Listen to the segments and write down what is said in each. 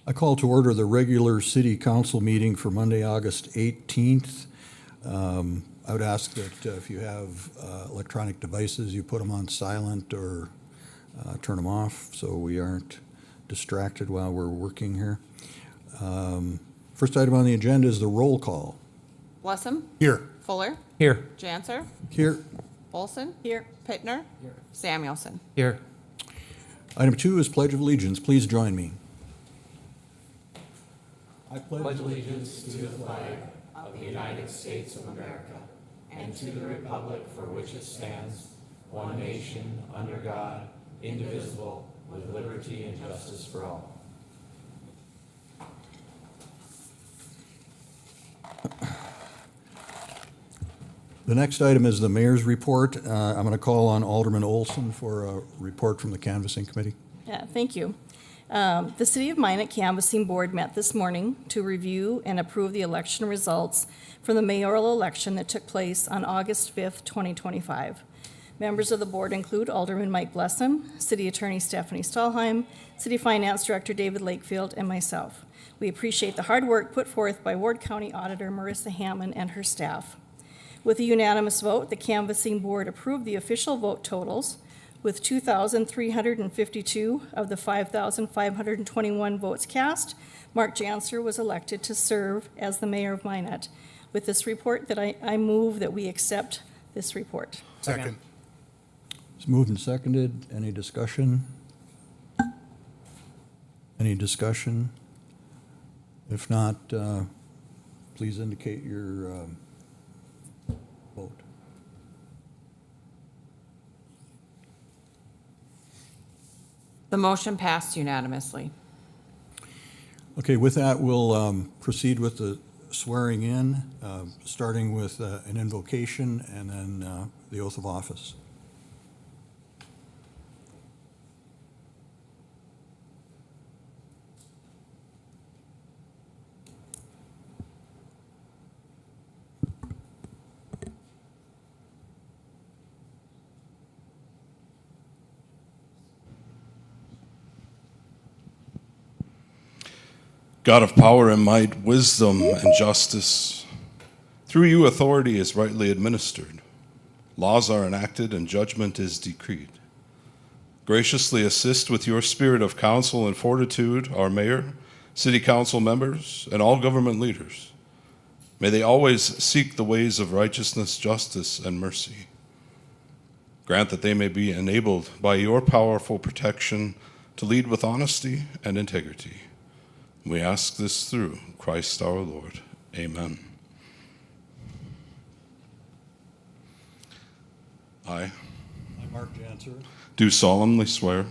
I call to order the regular city council meeting for Monday, August 18th. I would ask that if you have electronic devices, you put them on silent or turn them off so we aren't distracted while we're working here. First item on the agenda is the roll call. Blessum. Here. Fuller. Here. Janser. Here. Olson. Here. Pittner. Here. Samuelson. Here. Item 2 is Pledge of Allegiance. Please join me. I pledge allegiance to the flag of the United States of America and to the republic for which it stands, one nation, under God, indivisible, with liberty and justice for all. The next item is the mayor's report. I'm going to call on Alderman Olson for a report from the canvassing committee. Yeah, thank you. The City of Minot Canvassing Board met this morning to review and approve the election results from the mayoral election that took place on August 5th, 2025. Members of the board include Alderman Mike Blessum, City Attorney Stephanie Stahlheim, City Finance Director David Lakefield, and myself. We appreciate the hard work put forth by Ward County Auditor Marissa Hammond and her staff. With a unanimous vote, the canvassing board approved the official vote totals, with 2,352 of the 5,521 votes cast. Mark Janser was elected to serve as the mayor of Minot. With this report, that I move that we accept this report. Second. It's moved and seconded. Any discussion? Any discussion? If not, please indicate your vote. The motion passed unanimously. Okay, with that, we'll proceed with the swearing in, starting with an invocation and then the oath of office. God of power and might, wisdom and justice, through you authority is rightly administered. Laws are enacted and judgment is decreed. Graciously assist with your spirit of counsel and fortitude our mayor, city council members, and all government leaders. May they always seek the ways of righteousness, justice, and mercy. Grant that they may be enabled by your powerful protection to lead with honesty and integrity. We ask this through Christ our Lord. Amen. I Mark Janser, do solemnly swear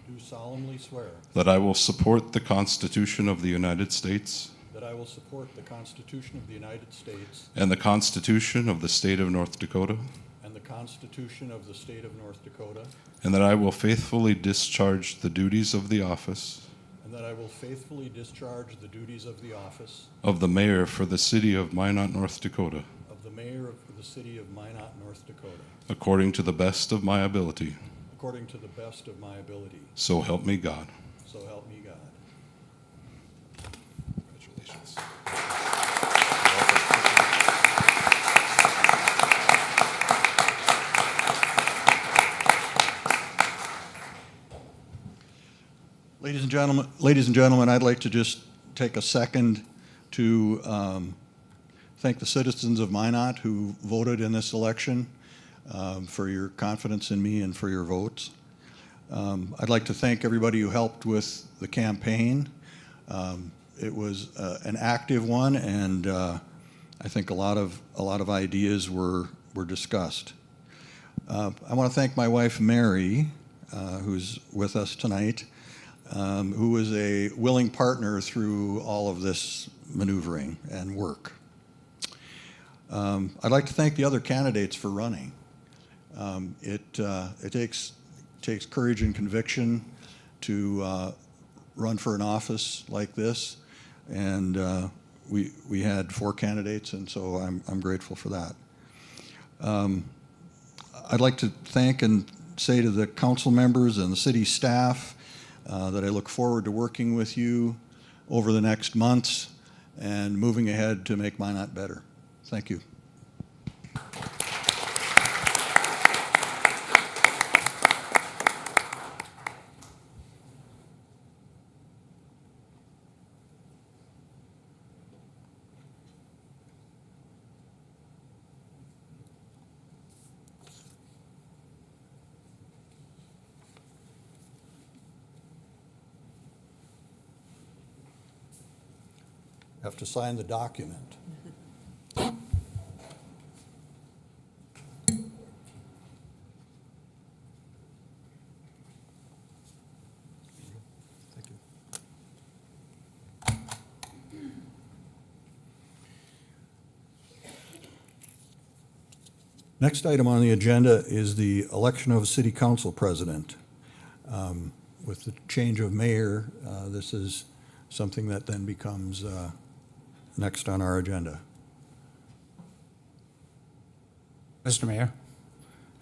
do solemnly swear that I will support the Constitution of the United States that I will support the Constitution of the United States and the Constitution of the State of North Dakota, and the Constitution of the State of North Dakota, and that I will faithfully discharge the duties of the office and that I will faithfully discharge the duties of the office of the mayor for the city of Minot, North Dakota, of the mayor of the city of Minot, North Dakota, according to the best of my ability. according to the best of my ability. So help me God. So help me God. Congratulations. Ladies and gentlemen, I'd like to just take a second to thank the citizens of Minot who voted in this election for your confidence in me and for your votes. I'd like to thank everybody who helped with the campaign. It was an active one, and I think a lot of ideas were discussed. I want to thank my wife Mary, who's with us tonight, who was a willing partner through all of this maneuvering and work. I'd like to thank the other candidates for running. It takes courage and conviction to run for an office like this, and we had 4 candidates, and so I'm grateful for that. I'd like to thank and say to the council members and the city staff that I look forward to working with you over the next months and moving ahead to make Minot better. Thank you. Have to sign the document. Thank you. Next item on the agenda is the election of a city council president. With the change of mayor, this is something that then becomes next on our agenda. Mr. Mayor,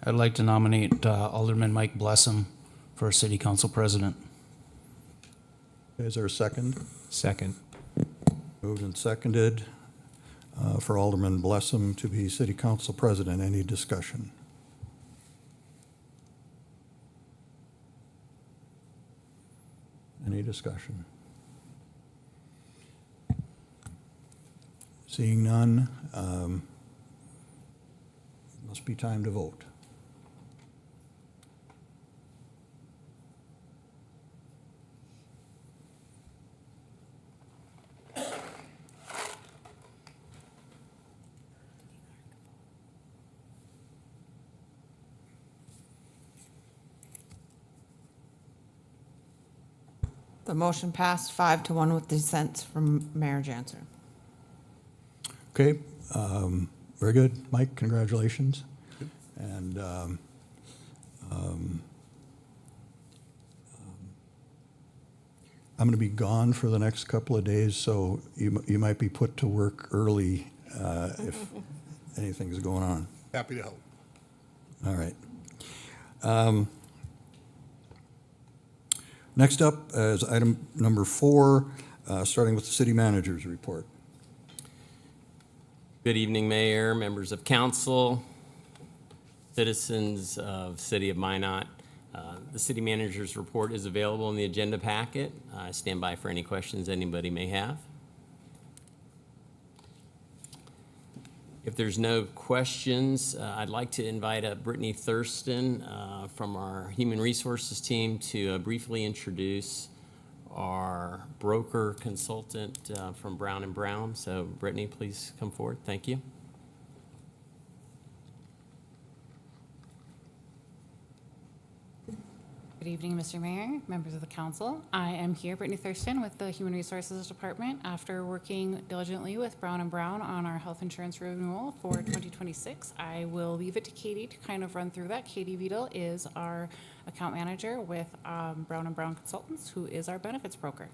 I'd like to nominate Alderman Mike Blessum for city council president. Is there a second? Second. Moved and seconded for Alderman Blessum to be city council president. Any discussion? Any discussion? Seeing none, must be time to vote. The motion passed 5-1 with dissent from Mayor Janser. Okay, very good. Mike, congratulations. And I'm going to be gone for the next couple of days, so you might be put to work early if anything's going on. Happy to help. All right. Next up is item number 4, starting with the city manager's report. Good evening, Mayor, members of council, citizens of City of Minot. The city manager's report is available in the agenda packet. I stand by for any questions anybody may have. If there's no questions, I'd like to invite Brittany Thurston from our Human Resources team to briefly introduce our broker consultant from Brown & Brown. So Brittany, please come forward. Thank you. Good evening, Mr. Mayor, members of the council. I am here, Brittany Thurston, with the Human Resources Department after working diligently with Brown & Brown on our health insurance renewal for 2026. I will leave it to Katie to kind of run through that. Katie Vital is our account manager with Brown & Brown Consultants, who is our benefits broker.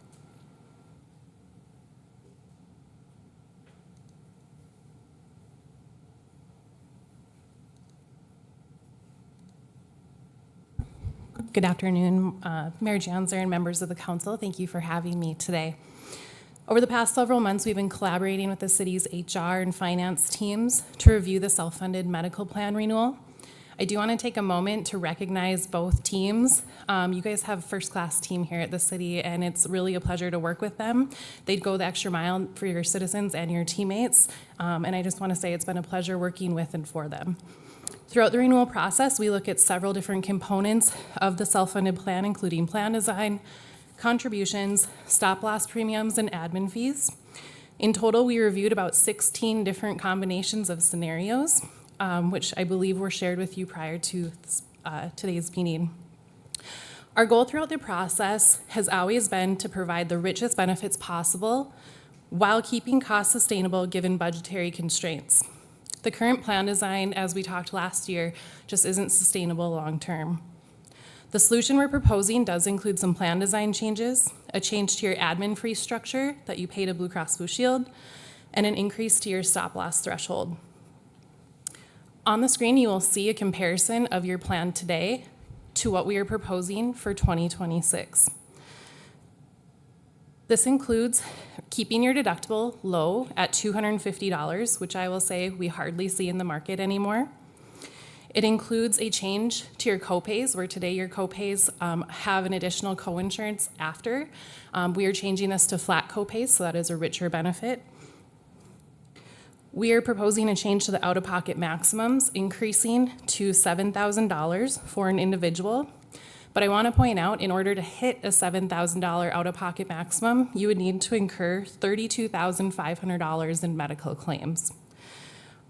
Good afternoon, Mayor Janser and members of the council. Thank you for having me today. Over the past several months, we've been collaborating with the city's HR and finance teams to review the self-funded medical plan renewal. I do want to take a moment to recognize both teams. You guys have a first-class team here at the city, and it's really a pleasure to work with them. They'd go the extra mile for your citizens and your teammates, and I just want to say it's been a pleasure working with and for them. Throughout the renewal process, we look at several different components of the self-funded plan, including plan design, contributions, stop-loss premiums, and admin fees. In total, we reviewed about 16 different combinations of scenarios, which I believe were shared with you prior to today's meeting. Our goal throughout the process has always been to provide the richest benefits possible while keeping costs sustainable given budgetary constraints. The current plan design, as we talked last year, just isn't sustainable long-term. The solution we're proposing does include some plan design changes, a change to your admin fee structure that you pay to Blue Cross Blue Shield, and an increase to your stop-loss threshold. On the screen, you will see a comparison of your plan today to what we are proposing for 2026. This includes keeping your deductible low at $250, which I will say we hardly see in the market anymore. It includes a change to your copays, where today your copays have an additional coinsurance after. We are changing this to flat copays, so that is a richer benefit. We are proposing a change to the out-of-pocket maximums, increasing to $7,000 for an individual. But I want to point out, in order to hit a $7,000 out-of-pocket maximum, you would need to incur $32,500 in medical claims.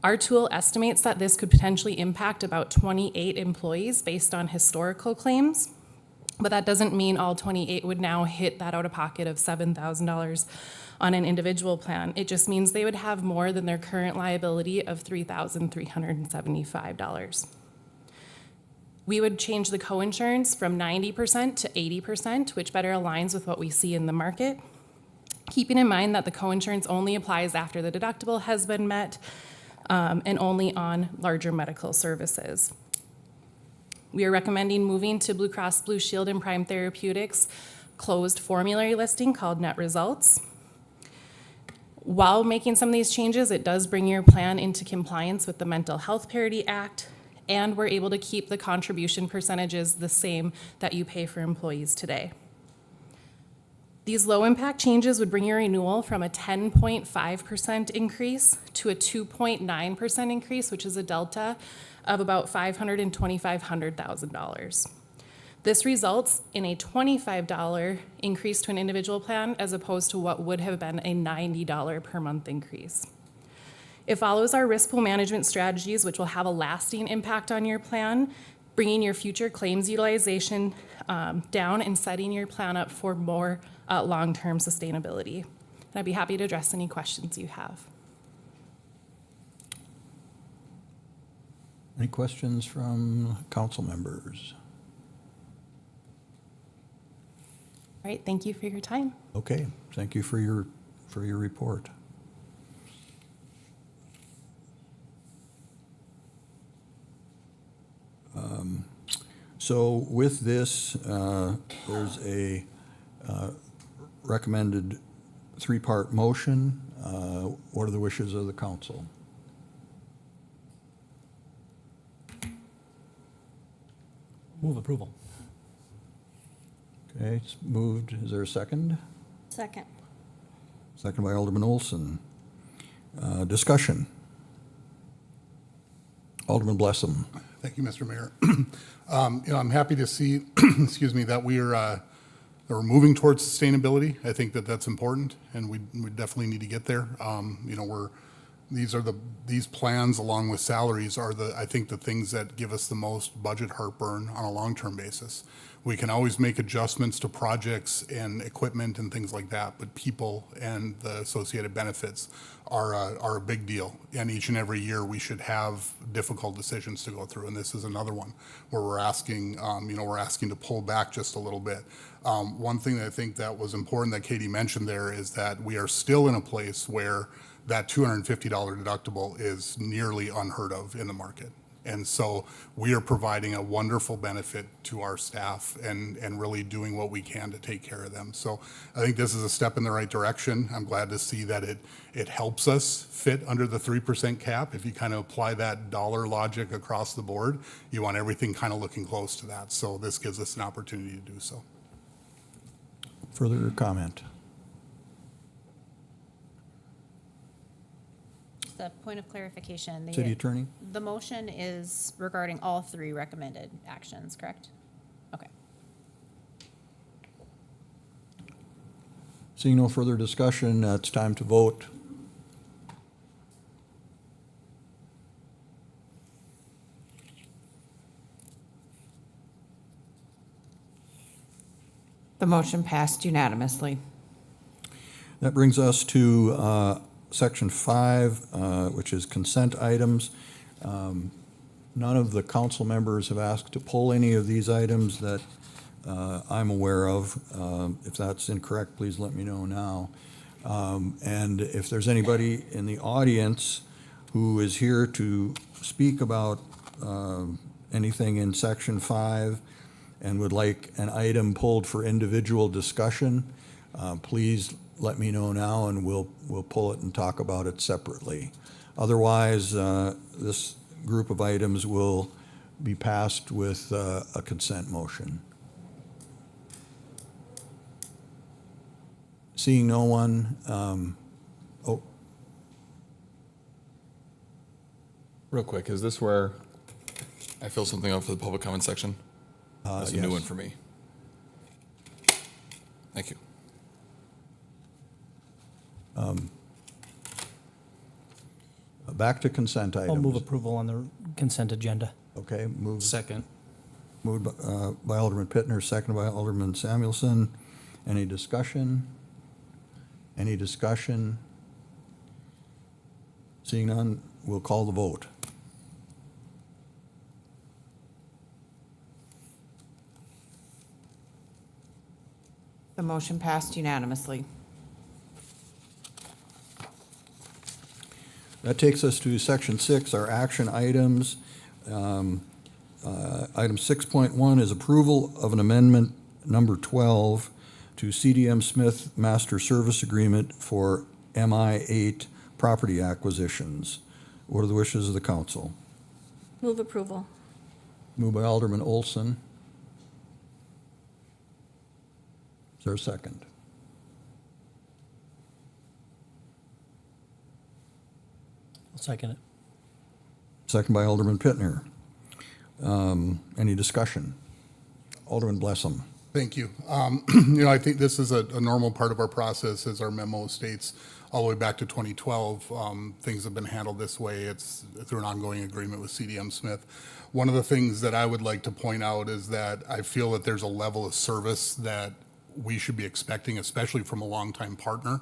Our tool estimates that this could potentially impact about 28 employees based on historical claims, but that doesn't mean all 28 would now hit that out-of-pocket of $7,000 on an individual plan. It just means they would have more than their current liability of $3,375. We would change the coinsurance from 90% to 80%, which better aligns with what we see in the market, keeping in mind that the coinsurance only applies after the deductible has been met, and only on larger medical services. We are recommending moving to Blue Cross Blue Shield and Prime Therapeutics closed formulary listing called Net Results. While making some of these changes, it does bring your plan into compliance with the Mental Health Parity Act, and we're able to keep the contribution percentages the same that you pay for employees today. These low-impact changes would bring your renewal from a 10.5% increase to a 2.9% increase, which is a delta of about $500,000 and $2,500,000. This results in a $25 increase to an individual plan as opposed to what would have been a $90 per month increase. It follows our risk pool management strategies, which will have a lasting impact on your plan, bringing your future claims utilization down and setting your plan up for more long-term sustainability. And I'd be happy to address any questions you have. Any questions from council members? All right, thank you for your time. Okay, thank you for your report. So with this, there's a recommended three-part motion. What are the wishes of the council? Move approval. Okay, it's moved. Is there a second? Second. Second by Alderman Olson. Discussion. Alderman Blessum. Thank you, Mr. Mayor. I'm happy to see, excuse me, that we're moving towards sustainability. I think that that's important, and we definitely need to get there. These plans, along with salaries, are I think the things that give us the most budget heartburn on a long-term basis. We can always make adjustments to projects and equipment and things like that, but people and the associated benefits are a big deal. And each and every year we should have difficult decisions to go through. And this is another one where we're asking to pull back just a little bit. One thing that I think that was important that Katie mentioned there is that we are still in a place where that $250 deductible is nearly unheard of in the market. And so we are providing a wonderful benefit to our staff and really doing what we can to take care of them. So I think this is a step in the right direction. I'm glad to see that it helps us fit under the 3% cap. If you kind of apply that dollar logic across the board, you want everything kind of looking close to that. So this gives us an opportunity to do so. Further comment? A point of clarification. City Attorney? The motion is regarding all three recommended actions, correct? Okay. Seeing no further discussion, it's time to vote. The motion passed unanimously. That brings us to Section 5, which is consent items. None of the council members have asked to pull any of these items that I'm aware of. If that's incorrect, please let me know now. And if there's anybody in the audience who is here to speak about anything in Section 5 and would like an item pulled for individual discussion, please let me know now, and we'll pull it and talk about it separately. Otherwise, this group of items will be passed with a consent motion. Seeing no one, Real quick, is this where I fill something out for the public comment section? That's a new yes. one for me. Thank you. Back to consent items. I'll move approval on the consent agenda. Okay, Second. moved by Alderman Pittner, seconded by Alderman Samuelson. Any discussion? Any discussion? Seeing none, we'll call the vote. The motion passed unanimously. That takes us to section 6, our action items. Item 6.1 is approval of an amendment number 12 to CDM Smith Master Service Agreement for MI8 property acquisitions. What are the wishes of the council? Move approval. Moved by Alderman Olson. Is there a second? I'll second it. Second by Alderman Pittner. Any discussion? Alderman Blessam. Thank you. I think this is a normal part of our process, as our memo states, all the way back to 2012. Things have been handled this way. It's through an ongoing agreement with CDM Smith. One of the things that I would like to point out is that I feel that there's a level of service that we should be expecting, especially from a longtime partner,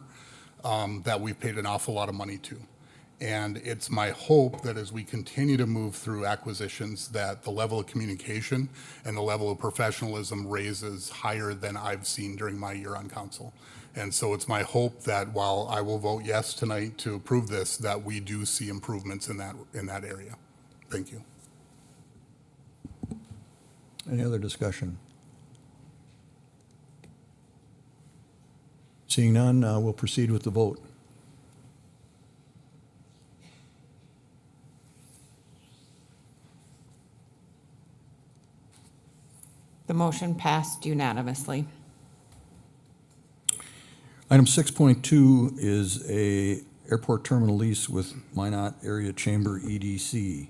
that we've paid an awful lot of money to. And it's my hope that as we continue to move through acquisitions, that the level of communication and the level of professionalism raises higher than I've seen during my year on council. And so it's my hope that while I will vote yes tonight to approve this, that we do see improvements in that area. Thank you. Any other discussion? Seeing none, we'll proceed with the vote. The motion passed unanimously. Item 6.2 is a airport terminal lease with Minot Area Chamber EDC.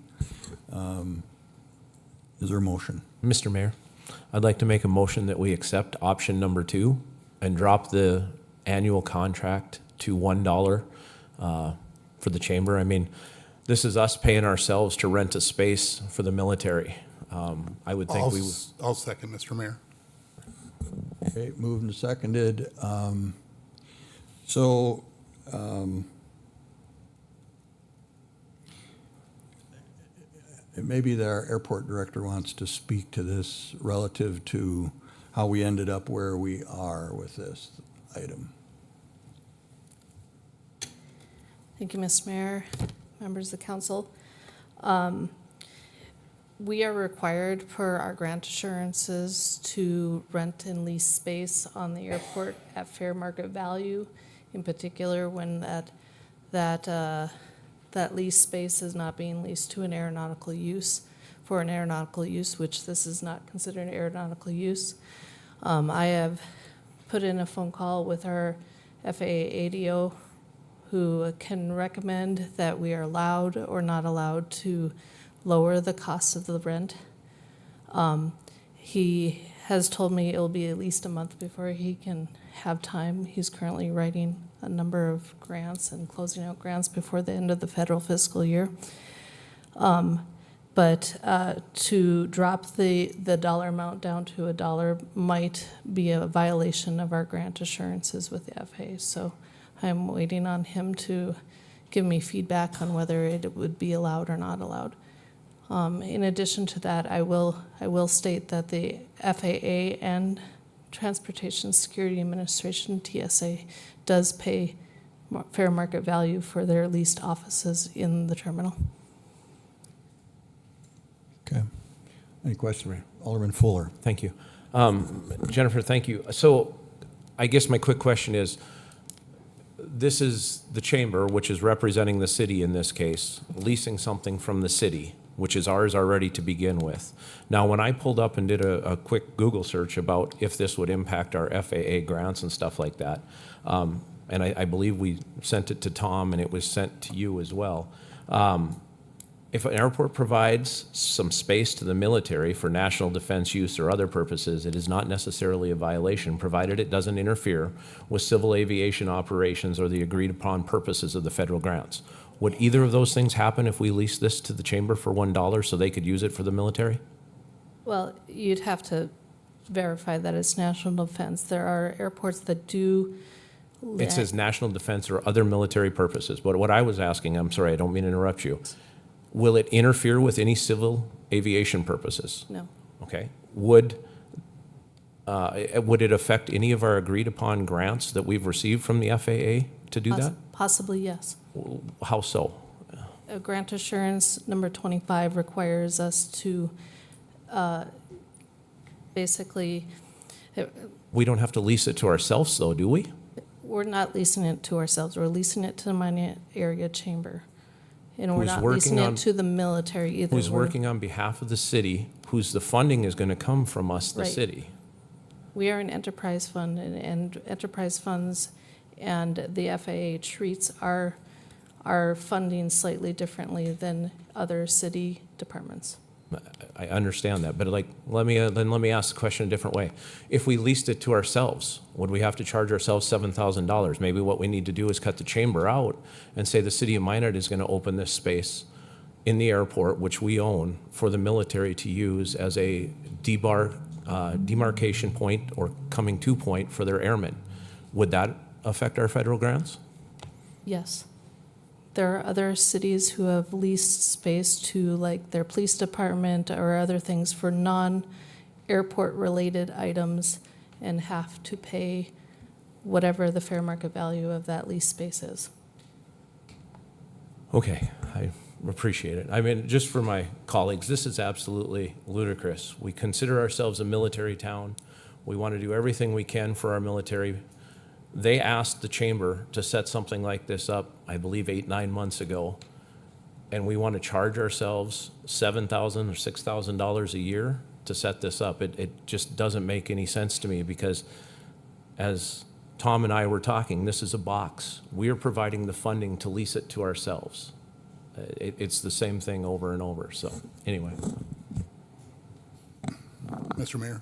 Is there a motion? Mr. Mayor, I'd like to make a motion that we accept option number 2 and drop the annual contract to $1 for the chamber. I mean, this is us paying ourselves to rent a space for the military. I would think we would. I'll second, Mr. Mayor. Okay, moved and seconded. Maybe that our airport director wants to speak to this relative to how we ended up where we are with this item. Thank you, Mr. Mayor, members of the council. We are required per our grant assurances to rent and lease space on the airport at fair market value, in particular when that lease space is not being leased to an aeronautical use, for an aeronautical use, which this is not considered an aeronautical use. I have put in a phone call with our FAA ADO, who can recommend that we are allowed or not allowed to lower the cost of the rent. He has told me it'll be at least a month before he can have time. He's currently writing a number of grants and closing out grants before the end of the federal fiscal year. But to drop the dollar amount down to $1 might be a violation of our grant assurances with the FAA. So I'm waiting on him to give me feedback on whether it would be allowed or not allowed. In addition to that, I will state that the FAA and Transportation Security Administration, TSA, does pay fair market value for their leased offices in the terminal. Okay. Any questions? Alderman Fuller. Thank you. Jennifer, thank you. So I guess my quick question is, this is the chamber, which is representing the city in this case, leasing something from the city, which is ours already to begin with. Now, when I pulled up and did a quick Google search about if this would impact our FAA grants and stuff like that, and I believe we sent it to Tom and it was sent to you as well. If an airport provides some space to the military for national defense use or other purposes, it is not necessarily a violation, provided it doesn't interfere with civil aviation operations or the agreed upon purposes of the federal grants. Would either of those things happen if we leased this to the chamber for $1 so they could use it for the military? Well, you'd have to verify that it's national defense. There are airports that do. It says national defense or other military purposes. But what I was asking, I'm sorry, I don't mean to interrupt you. Will it interfere with any civil aviation purposes? No. Okay. Would it affect any of our agreed upon grants that we've received from the FAA to do that? Possibly, yes. How so? Grant assurance number 25 requires us to basically, We don't have to lease it to ourselves though, do we? we're not leasing it to ourselves. We're leasing it to the Minot Area Chamber. And we're Who's not working leasing on- it to the military either. Who's We're- working on behalf of the city, whose the funding is going to come from us, the Right. city. We are an enterprise fund, and enterprise funds and the FAA treats our funding slightly differently than other city departments. I understand that, but let me ask the question a different way. If we leased it to ourselves, would we have to charge ourselves $7,000? Maybe what we need to do is cut the chamber out and say the city of Minot is going to open this space in the airport, which we own, for the military to use as a demarcation point or coming to point for their airmen. Would that affect our federal grants? Yes. There are other cities who have leased space to like their police department or other things for non-airport related items and have to pay whatever the fair market value of that lease space is. Okay, I appreciate it. I mean, just for my colleagues, this is absolutely ludicrous. We consider ourselves a military town. We want to do everything we can for our military. They asked the chamber to set something like this up, I believe 8-9 months ago, and we want to charge ourselves $7,000 or $6,000 a year to set this up. It just doesn't make any sense to me because, as Tom and I were talking, this is a box. We are providing the funding to lease it to ourselves. It's the same thing over and over. So anyway, Mr. Mayor,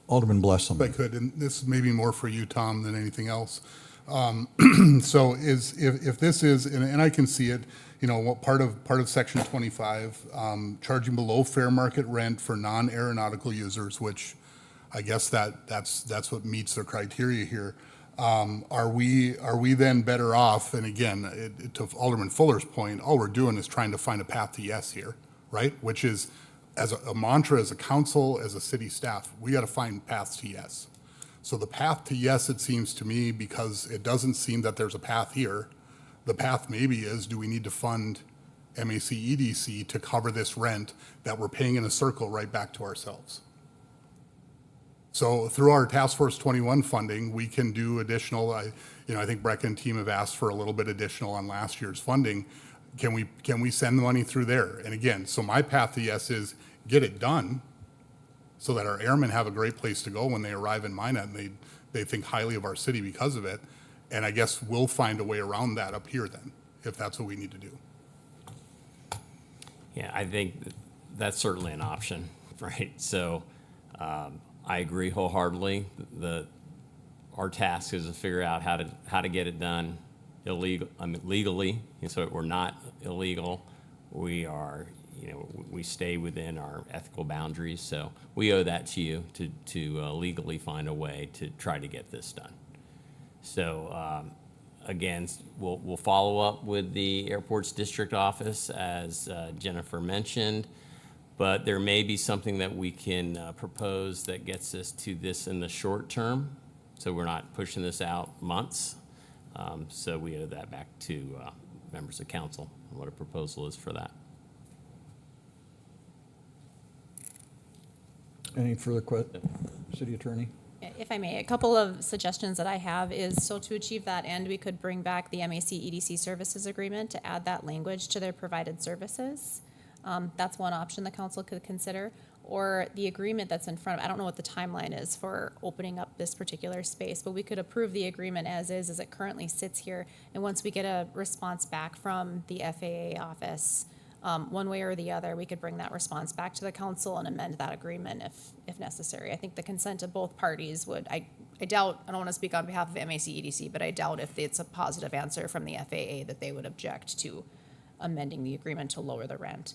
Alderman Blessam. if I could, and this may be more for you, Tom, than anything else. So if this is, and I can see it, you know, what part of section 25, charging below fair market rent for non-aeronautical users, which I guess that's what meets the criteria here. Are we then better off? And again, to Alderman Fuller's point, all we're doing is trying to find a path to yes here, right? Which is, as a mantra, as a council, as a city staff, we got to find paths to yes. So the path to yes, it seems to me, because it doesn't seem that there's a path here, the path maybe is, do we need to fund MAC EDC to cover this rent that we're paying in a circle right back to ourselves? So through our Task Force 21 funding, we can do additional, I think Brecken and team have asked for a little bit additional on last year's funding. Can we send the money through there? And again, so my path to yes is get it done so that our airmen have a great place to go when they arrive in Minot and they think highly of our city because of it. And I guess we'll find a way around that up here then, if that's what we need to do. Yeah, I think that's certainly an option, right? So I agree wholeheartedly. Our task is to figure out how to get it done legally, so we're not illegal. We are, we stay within our ethical boundaries. So we owe that to you to legally find a way to try to get this done. So again, we'll follow up with the airport's district office, as Jennifer mentioned, but there may be something that we can propose that gets us to this in the short term, so we're not pushing this out months. So we owe that back to members of council, and what a proposal is for that. Any further City Attorney? If I may, a couple of suggestions that I have is, so to achieve that end, we could bring back the MAC EDC services agreement to add that language to their provided services. That's one option the council could consider. Or the agreement that's in front of, I don't know what the timeline is for opening up this particular space, but we could approve the agreement as it currently sits here. And once we get a response back from the FAA office, one way or the other, we could bring that response back to the council and amend that agreement if necessary. I think the consent of both parties would, I doubt, I don't want to speak on behalf of MAC EDC, but I doubt if it's a positive answer from the FAA that they would object to amending the agreement to lower the rent.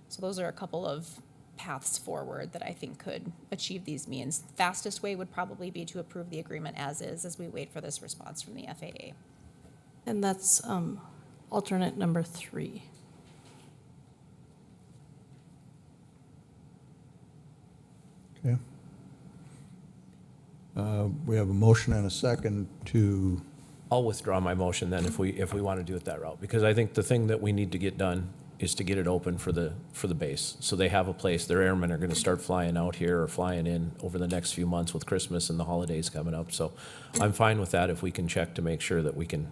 So those are a couple of paths forward that I think could achieve these means. Fastest way would probably be to approve the agreement as we wait for this response from the FAA. And that's alternate number 3. Okay. We have a motion and a second to, I'll withdraw my motion then if we want to do it that route, because I think the thing that we need to get done is to get it open for the base. So they have a place, their airmen are going to start flying out here or flying in over the next few months with Christmas and the holidays coming up. So I'm fine with that if we can check to make sure that we can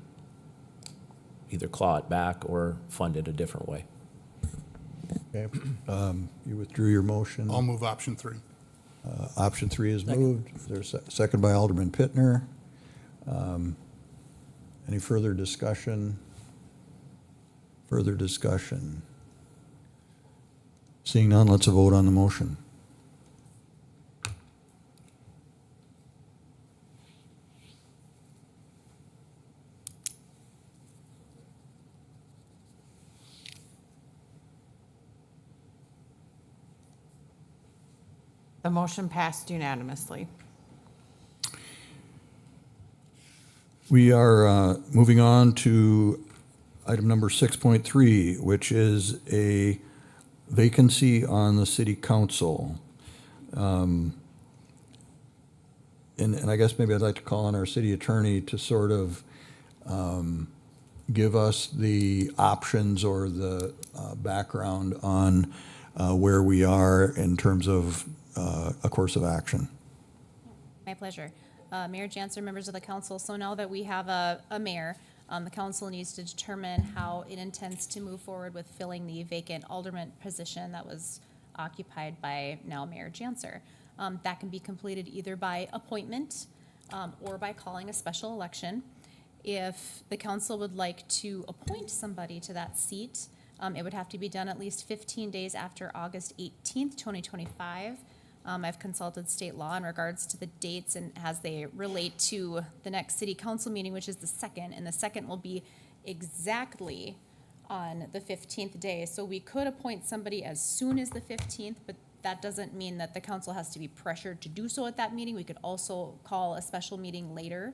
either claw it back or fund it a different way. okay, you withdrew your motion. I'll move option 3. Option 3 is moved. There's a second by Alderman Pittner. Any further discussion? Further discussion? Seeing none, let's vote on the motion. The motion passed unanimously. We are moving on to item number 6.3, which is a vacancy on the city council. And I guess maybe I'd like to call on our city attorney to sort of give us the options or the background on where we are in terms of a course of action. My pleasure. Mayor Janser, members of the council, so now that we have a mayor, the council needs to determine how it intends to move forward with filling the vacant alderman position that was occupied by now Mayor Janser. That can be completed either by appointment or by calling a special election. If the council would like to appoint somebody to that seat, it would have to be done at least 15 days after August 18th, 2025. I've consulted state law in regards to the dates and as they relate to the next city council meeting, which is the 2nd, and the 2nd will be exactly on the 15th day. So we could appoint somebody as soon as the 15th, but that doesn't mean that the council has to be pressured to do so at that meeting. We could also call a special meeting later.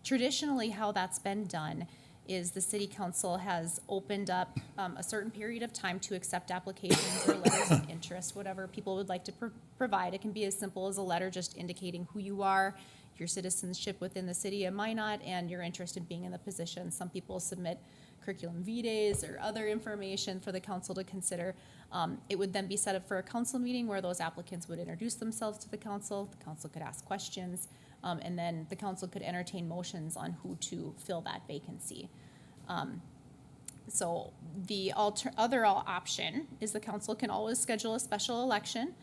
Traditionally, how that's been done is the city council has opened up a certain period of time to accept applications or letters of interest, whatever people would like to provide. It can be as simple as a letter just indicating who you are, your citizenship within the city of Minot, and your interest in being in the position. Some people submit curriculum vitae or other information for the council to consider. It would then be set up for a council meeting where those applicants would introduce themselves to the council could ask questions, and then the council could entertain motions on who to fill that vacancy. So the other option is the council can always schedule a special election.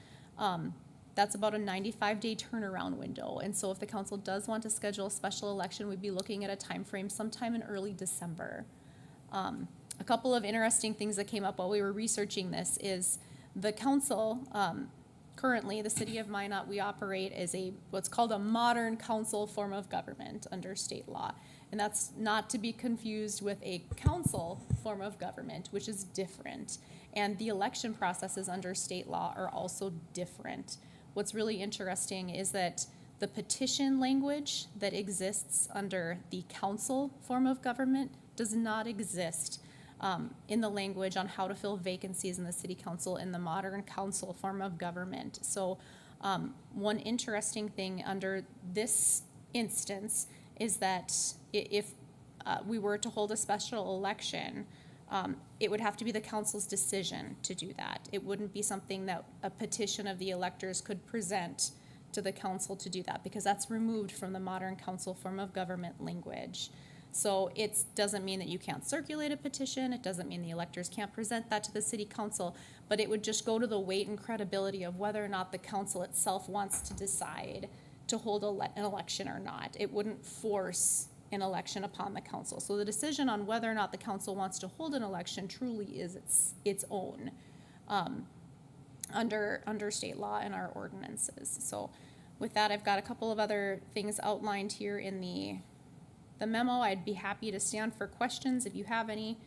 That's about a 95-day turnaround window. And so if the council does want to schedule a special election, we'd be looking at a time frame sometime in early December. A couple of interesting things that came up while we were researching this is the council, currently, the city of Minot, we operate as what's called a modern council form of government under state law. And that's not to be confused with a council form of government, which is different. And the election processes under state law are also different. What's really interesting is that the petition language that exists under the council form of government does not exist in the language on how to fill vacancies in the city council in the modern council form of government. So one interesting thing under this instance is that if we were to hold a special election, it would have to be the council's decision to do that. It wouldn't be something that a petition of the electors could present to the council to do that, because that's removed from the modern council form of government language. So it doesn't mean that you can't circulate a petition, it doesn't mean the electors can't present that to the city council, but it would just go to the weight and credibility of whether or not the council itself wants to decide to hold an election or not. It wouldn't force an election upon the council. So the decision on whether or not the council wants to hold an election truly is its own, under state law and our ordinances. So with that, I've got a couple of other things outlined here in the memo. I'd be happy to stand for questions if you have any.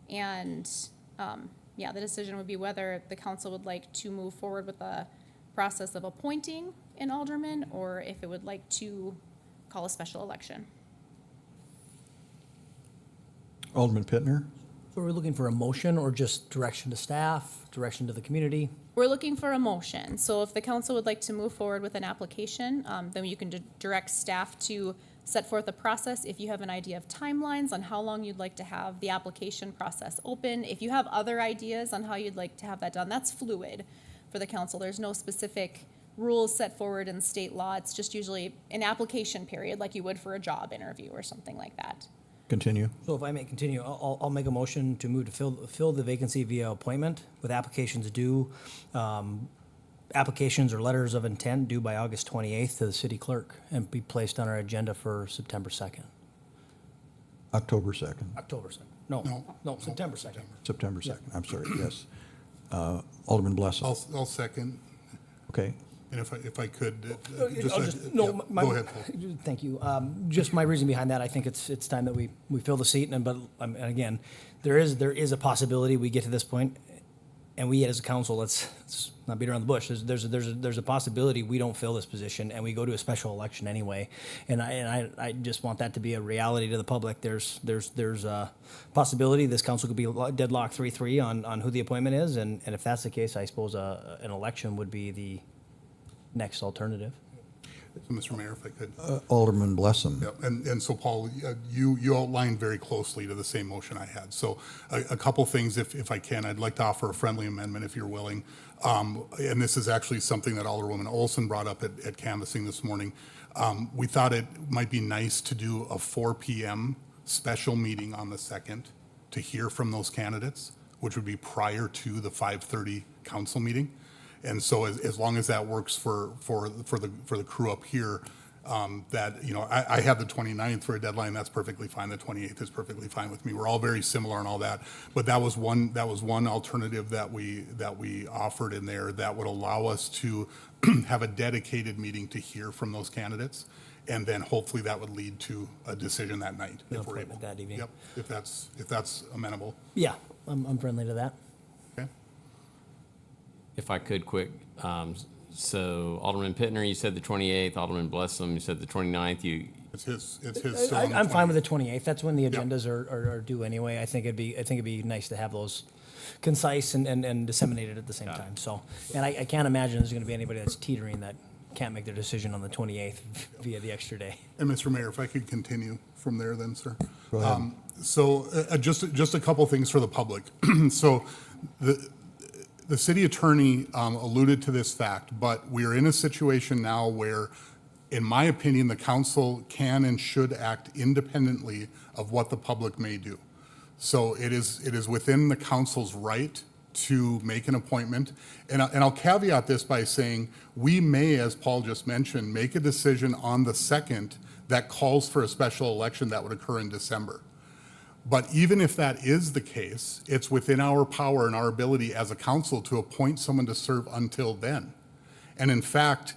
And yeah, the decision would be whether the council would like to move forward with the process of appointing an alderman, or if it would like to call a special election. Alderman Pittner? So we're looking for a motion or just direction to staff, direction to the community? We're looking for a motion. So if the council would like to move forward with an application, then you can direct staff to set forth a process. If you have an idea of timelines on how long you'd like to have the application process open, if you have other ideas on how you'd like to have that done, that's fluid for the council. There's no specific rules set forward in state law. It's just usually an application period like you would for a job interview or something like that. Continue. So if I may continue, I'll make a motion to move to fill the vacancy via appointment with applications due, applications or letters of intent due by August 28th to the city clerk and be placed on our agenda for September 2nd. October 2nd. October 2nd. No, September 2nd. September 2nd. I'm sorry, yes. Alderman Blessing. I'll second. Okay. And if I could, Go ahead, Paul. Thank you. Just my reason behind that, I think it's time that we fill the seat, and again, there is a possibility we get to this point, and we as a council, let's not beat around the bush. There's a possibility we don't fill this position, and we go to a special election anyway, and I just want that to be a reality to the public. There's a possibility this council could be deadlocked 3-3 on who the appointment is, and if that's the case, I suppose an election would be the next alternative. So, Mr. Mayor, if I could. Alderman Blessing. Yep. And so, Paul, you outlined very closely to the same motion I had. So a couple things, if I can, I'd like to offer a friendly amendment if you're willing. And this is actually something that Alderwoman Olson brought up at canvassing this morning. We thought it might be nice to do a 4 p.m. special meeting on the 2nd to hear from those candidates, which would be prior to the 5:30 council meeting. And so as long as that works for the crew up here, that, I have the 29th for a deadline, that's perfectly fine. The 28th is perfectly fine with me. We're all very similar and all that. But that was one alternative that we offered in there that would allow us to have a dedicated meeting to hear from those candidates. And then hopefully that would lead to a decision that night if we're able. That evening. Yep, if that's amenable. Yeah, I'm friendly to that. Okay. If I could quick, so Alderman Pittner, you said the 28th, Alderman Blessing, you said the 29th, It's his still on the I'm fine 20th. with the 28th. That's when the agendas are due anyway. I think it'd be nice to have those concise and disseminated at the same time. So, and I can't imagine there's going to be anybody that's teetering that can't make their decision on the 28th via the extra day. And Mr. Mayor, if I could continue from there then, sir. Go ahead. So just a couple things for the public. So the city attorney alluded to this fact, but we are in a situation now where, in my opinion, the council can and should act independently of what the public may do. So it is within the council's right to make an appointment. And I'll caveat this by saying we may, as Paul just mentioned, make a decision on the 2nd that calls for a special election that would occur in December. But even if that is the case, it's within our power and our ability as a council to appoint someone to serve until then. And in fact,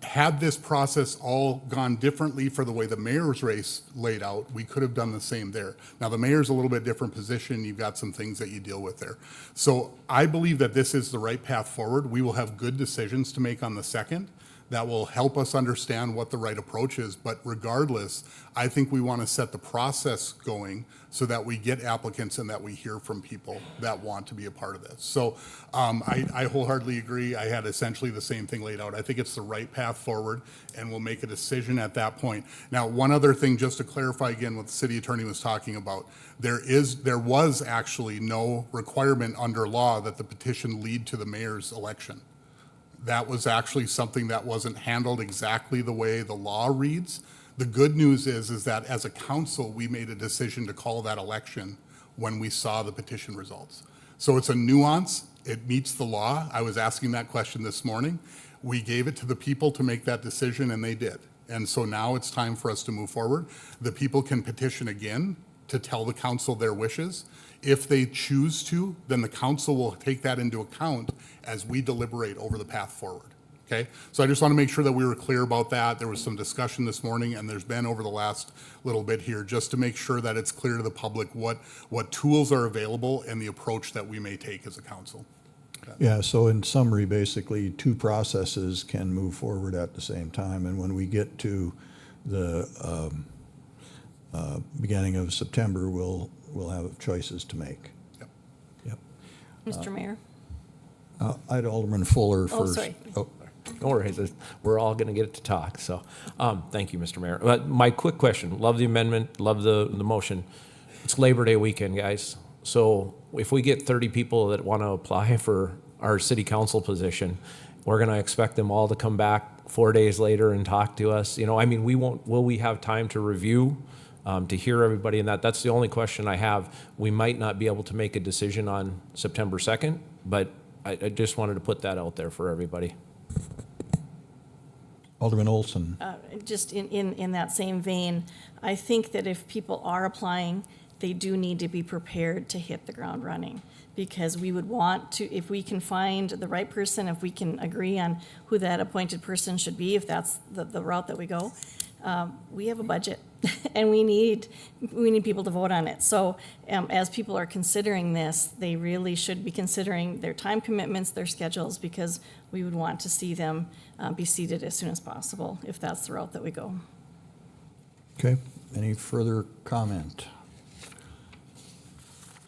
had this process all gone differently for the way the mayor's race laid out, we could have done the same there. Now, the mayor's a little bit different position. You've got some things that you deal with there. So I believe that this is the right path forward. We will have good decisions to make on the 2nd that will help us understand what the right approach is. But regardless, I think we want to set the process going so that we get applicants and that we hear from people that want to be a part of this. So I wholeheartedly agree. I had essentially the same thing laid out. I think it's the right path forward, and we'll make a decision at that point. Now, one other thing, just to clarify again what the city attorney was talking about, there was actually no requirement under law that the petition lead to the mayor's election. that was actually something that wasn't handled exactly the way the law reads. The good news is that as a council, we made a decision to call that election when we saw the petition results. So it's a nuance. It meets the law. I was asking that question this morning. We gave it to the people to make that decision, and they did. And so now it's time for us to move forward. The people can petition again to tell the council their wishes. If they choose to, then the council will take that into account as we deliberate over the path forward. Okay, so I just want to make sure that we were clear about that. There was some discussion this morning, and there's been over the last little bit here, just to make sure that it's clear to the public what tools are available and the approach that we may take as a council. Yeah, so in summary, basically, two processes can move forward at the same time, and when we get to the beginning of September, we'll have choices to make. Yep. Yep. Mr. Mayor? I had Alderman Fuller Oh, first. sorry. Oh, No worries, we're all going to get to talk, so, thank you, Mr. Mayor. My quick question, love the amendment, love the motion. It's Labor Day weekend, guys, so if we get 30 people that want to apply for our city council position, we're going to expect them all to come back 4 days later and talk to us. I mean, will we have time to review, to hear everybody, and that's the only question I have. We might not be able to make a decision on September 2nd, but I just wanted to put that out there for everybody. Alderman Olson. Just in that same vein, I think that if people are applying, they do need to be prepared to hit the ground running. Because we would want to, if we can find the right person, if we can agree on who that appointed person should be, if that's the route that we go, we have a budget and we need people to vote on it. So as people are considering this, they really should be considering their time commitments, their schedules, because we would want to see them be seated as soon as possible if that's the route that we go. Okay, any further comment?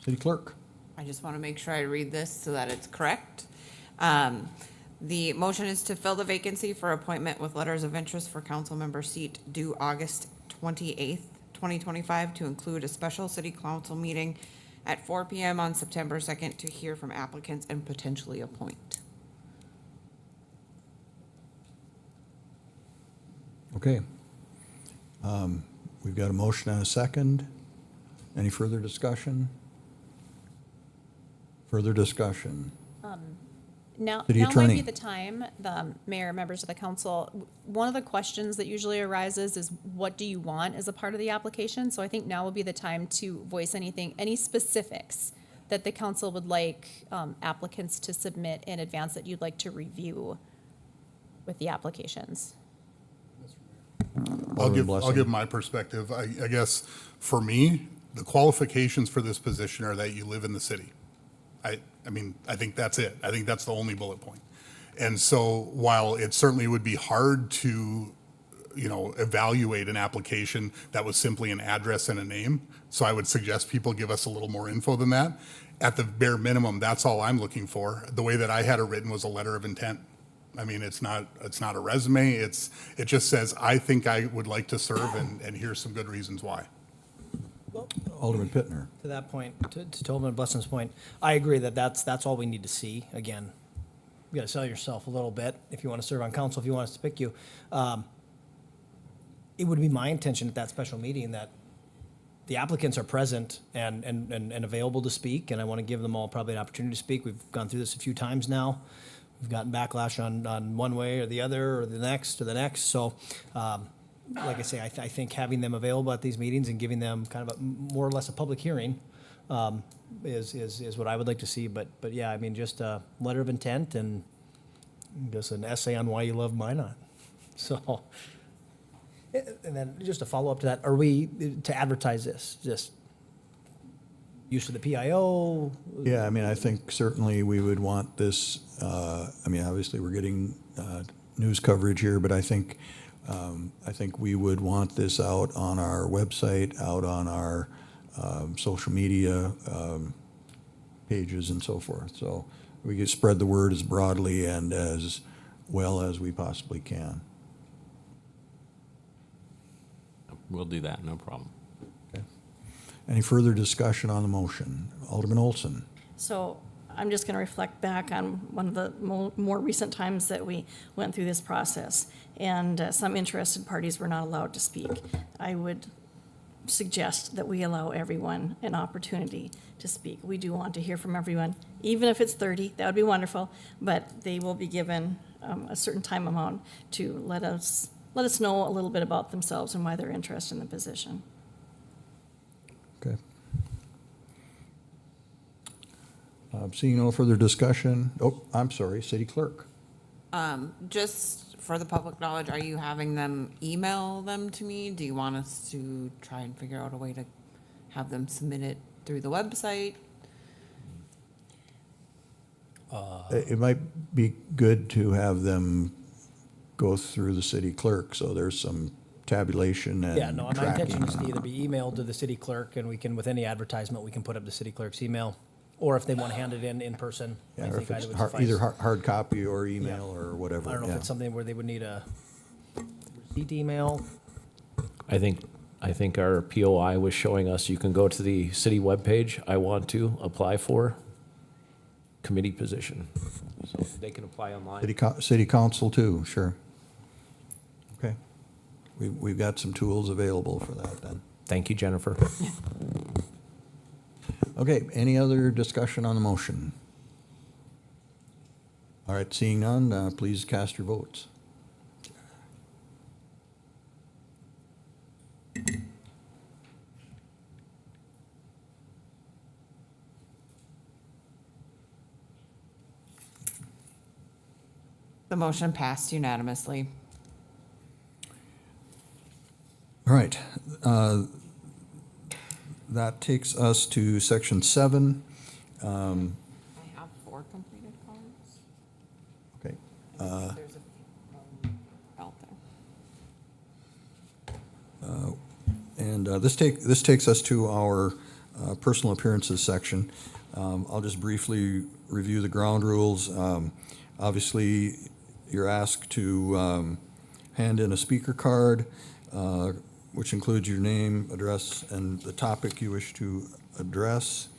City Clerk. I just want to make sure I read this so that it's correct. The motion is to fill the vacancy for appointment with letters of interest for council member seat due August 28th, 2025, to include a special city council meeting at 4 p.m. on September 2nd to hear from applicants and potentially appoint. Okay. We've got a motion and a second. Any further discussion? Further discussion? Now City might Attorney. be the time, the mayor, members of the council, one of the questions that usually arises is, what do you want as a part of the application? So I think now would be the time to voice any specifics that the council would like applicants to submit in advance that you'd like to review with the applications. I'll give Blessing. my perspective. I guess for me, the qualifications for this position are that you live in the city. I mean, I think that's it. I think that's the only bullet point. And so while it certainly would be hard to, evaluate an application that was simply an address and a name, so I would suggest people give us a little more info than that. At the bare minimum, that's all I'm looking for. The way that I had it written was a letter of intent. I mean, it's not a resume. It just says, I think I would like to serve, and here's some good reasons why. Alderman Pittner. To that point, to Alderman Blessing's point, I agree that that's all we need to see. Again, you got to sell yourself a little bit if you want to serve on council, if you want us to pick you. It would be my intention at that special meeting that the applicants are present and available to speak, and I want to give them all probably an opportunity to speak. We've gone through this a few times now. We've gotten backlash on one way or the other or the next or the next. So, like I say, I think having them available at these meetings and giving them kind of more or less a public hearing is what I would like to see. But yeah, I mean, just a letter of intent and just an essay on why you love Minot. So, and then just a follow up to that, are we to advertise this? Just use of the PIO? Yeah, I mean, I think certainly we would want this, obviously we're getting news coverage here, but I think we would want this out on our website, out on our social media pages and so forth. So we can spread the word as broadly and as well as we possibly can. We'll do that, no problem. Okay. Any further discussion on the motion? Alderman Olson. So I'm just going to reflect back on one of the more recent times that we went through this process, and some interested parties were not allowed to speak. I would suggest that we allow everyone an opportunity to speak. We do want to hear from everyone, even if it's 30, that would be wonderful, but they will be given a certain time amount to let us know a little bit about themselves and why they're interested in the position. Okay. Seeing no further discussion, oh, I'm sorry, City Clerk. Just for the public knowledge, are you having them email them to me? Do you want us to try and figure out a way to have them submit it through the website? It might be good to have them go through the city clerk, so there's some tabulation and Yeah, no, my intention is to tracking. either be emailed to the city clerk, and we can, with any advertisement, we can put up the city clerk's email, or if they want to hand it in person, Yeah, I or think if either it's would hard, suffice. either hard copy or email Yeah. or whatever. I don't know yeah. if it's something where they would need a receipt email. I think our POI was showing us you can go to the city webpage. I want to apply for committee position. So they can apply online. City council too, sure. Okay. We've got some tools available for that then. Thank you, Jennifer. Okay, any other discussion on the motion? All right, seeing none, please cast your votes. The motion passed unanimously. All right. That takes us to section 7. I have 4 completed cards. Okay. There's a out there. And this takes us to our personal appearances section. I'll just briefly review the ground rules. Obviously, you're asked to hand in a speaker card, which includes your name, address, and the topic you wish to address.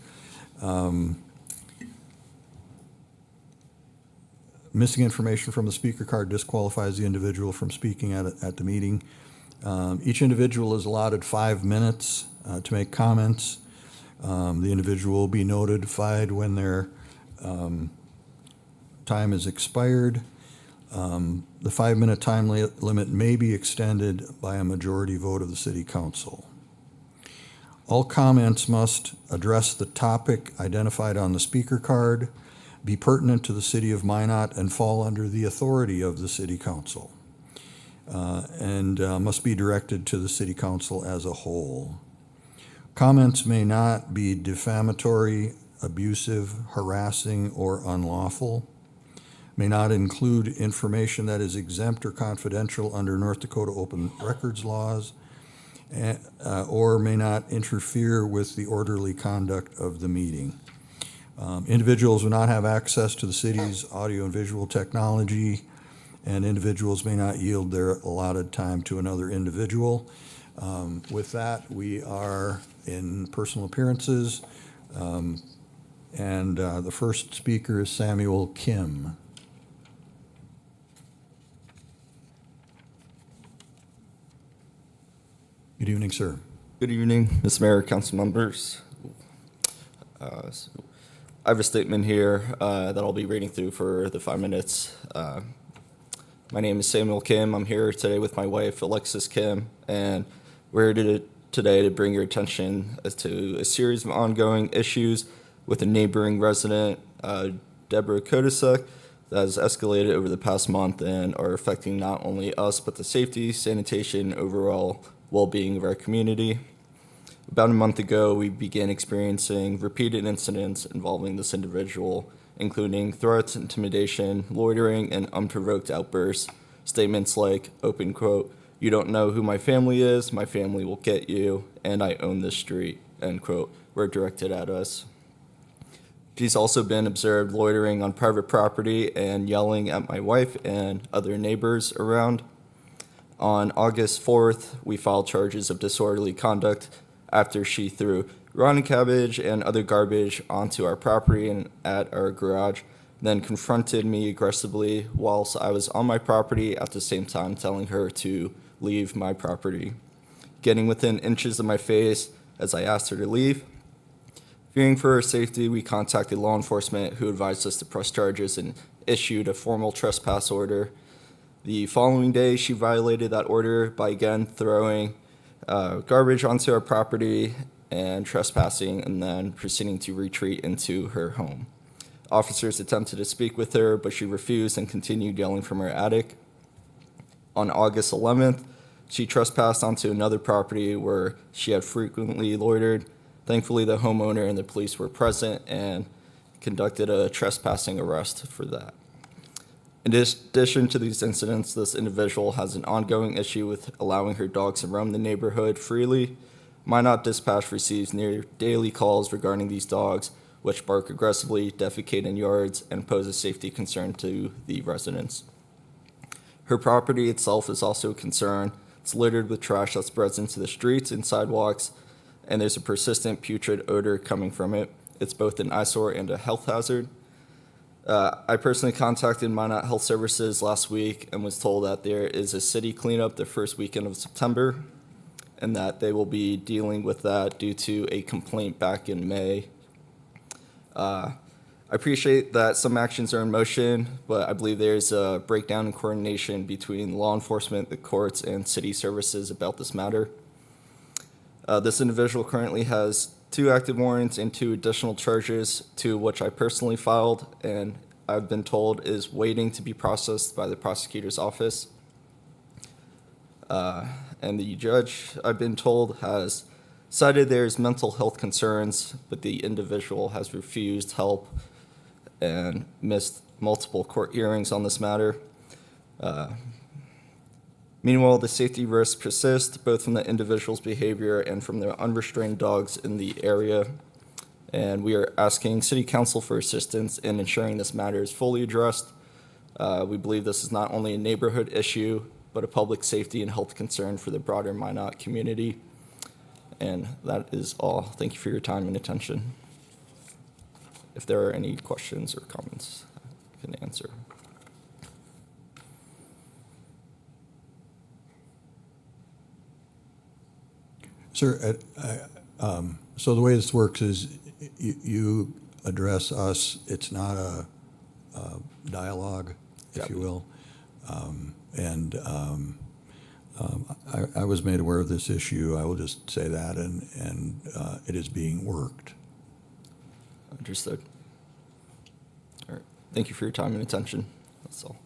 Missing information from the speaker card disqualifies the individual from speaking at the meeting. Each individual is allotted 5 minutes to make comments. The individual will be notified when their time is expired. The 5-minute time limit may be extended by a majority vote of the city council. All comments must address the topic identified on the speaker card, be pertinent to the city of Minot, and fall under the authority of the city council, and must be directed to the city council as a whole. Comments may not be defamatory, abusive, harassing, or unlawful, may not include information that is exempt or confidential under North Dakota open records laws, or may not interfere with the orderly conduct of the meeting. Individuals will not have access to the city's audio and visual technology, and individuals may not yield their allotted time to another individual. With that, we are in personal appearances, and the first speaker is Samuel Kim. Good evening, sir. Good evening, Mr. Mayor, council members. So I have a statement here that I'll be reading through for the 5 minutes. My name is Samuel Kim. I'm here today with my wife, Alexis Kim, and we're here today to bring your attention as to a series of ongoing issues with a neighboring resident, Deborah Kodisek, that has escalated over the past month and are affecting not only us, but the safety, sanitation, overall well-being of our community. About a month ago, we began experiencing repeated incidents involving this individual, including threats, intimidation, loitering, and unprovoked outbursts. Statements like, open quote, "You don't know who my family is, my family will get you, and I own this street," end quote, were directed at us. She's also been observed loitering on private property and yelling at my wife and other neighbors around. On August 4th, we filed charges of disorderly conduct after she threw rotten cabbage and other garbage onto our property and at our garage, then confronted me aggressively whilst I was on my property, at the same time telling her to leave my property, getting within inches of my face as I asked her to leave. Fearing for her safety, we contacted law enforcement, who advised us to press charges and issued a formal trespass order. The following day, she violated that order by again throwing garbage onto our property and trespassing, and then proceeding to retreat into her home. Officers attempted to speak with her, but she refused and continued yelling from her attic. On August 11th, she trespassed onto another property where she had frequently loitered. Thankfully, the homeowner and the police were present and conducted a trespassing arrest for that. In addition to these incidents, this individual has an ongoing issue with allowing her dogs to roam the neighborhood freely. Minot Dispatch receives near daily calls regarding these dogs, which bark aggressively, defecate in yards, and pose a safety concern to the residents. Her property itself is also a concern. It's littered with trash that spreads into the streets and sidewalks, and there's a persistent putrid odor coming from it. It's both an eyesore and a health hazard. I personally contacted Minot Health Services last week and was told that there is a city cleanup the first weekend of September, and that they will be dealing with that due to a complaint back in May. I appreciate that some actions are in motion, but I believe there's a breakdown in coordination between law enforcement, the courts, and city services about this matter. This individual currently has 2 active warrants and 2 additional charges, 2 of which I personally filed, and I've been told is waiting to be processed by the prosecutor's office. And the judge, I've been told, has cited there's mental health concerns, but the individual has refused help and missed multiple court hearings on this matter. Meanwhile, the safety risks persist, both from the individual's behavior and from the unrestrained dogs in the area. And we are asking City Council for assistance in ensuring this matter is fully addressed. We believe this is not only a neighborhood issue, but a public safety and health concern for the broader Minot community. And that is all. Thank you for your time and attention. If there are any questions or comments, I can answer. Sir, so the way this works is you address us. It's not a dialogue, if you will. I was made aware of this issue. I will just say that, and it is being worked. Understood. All right. Thank you for your time and attention. That's all.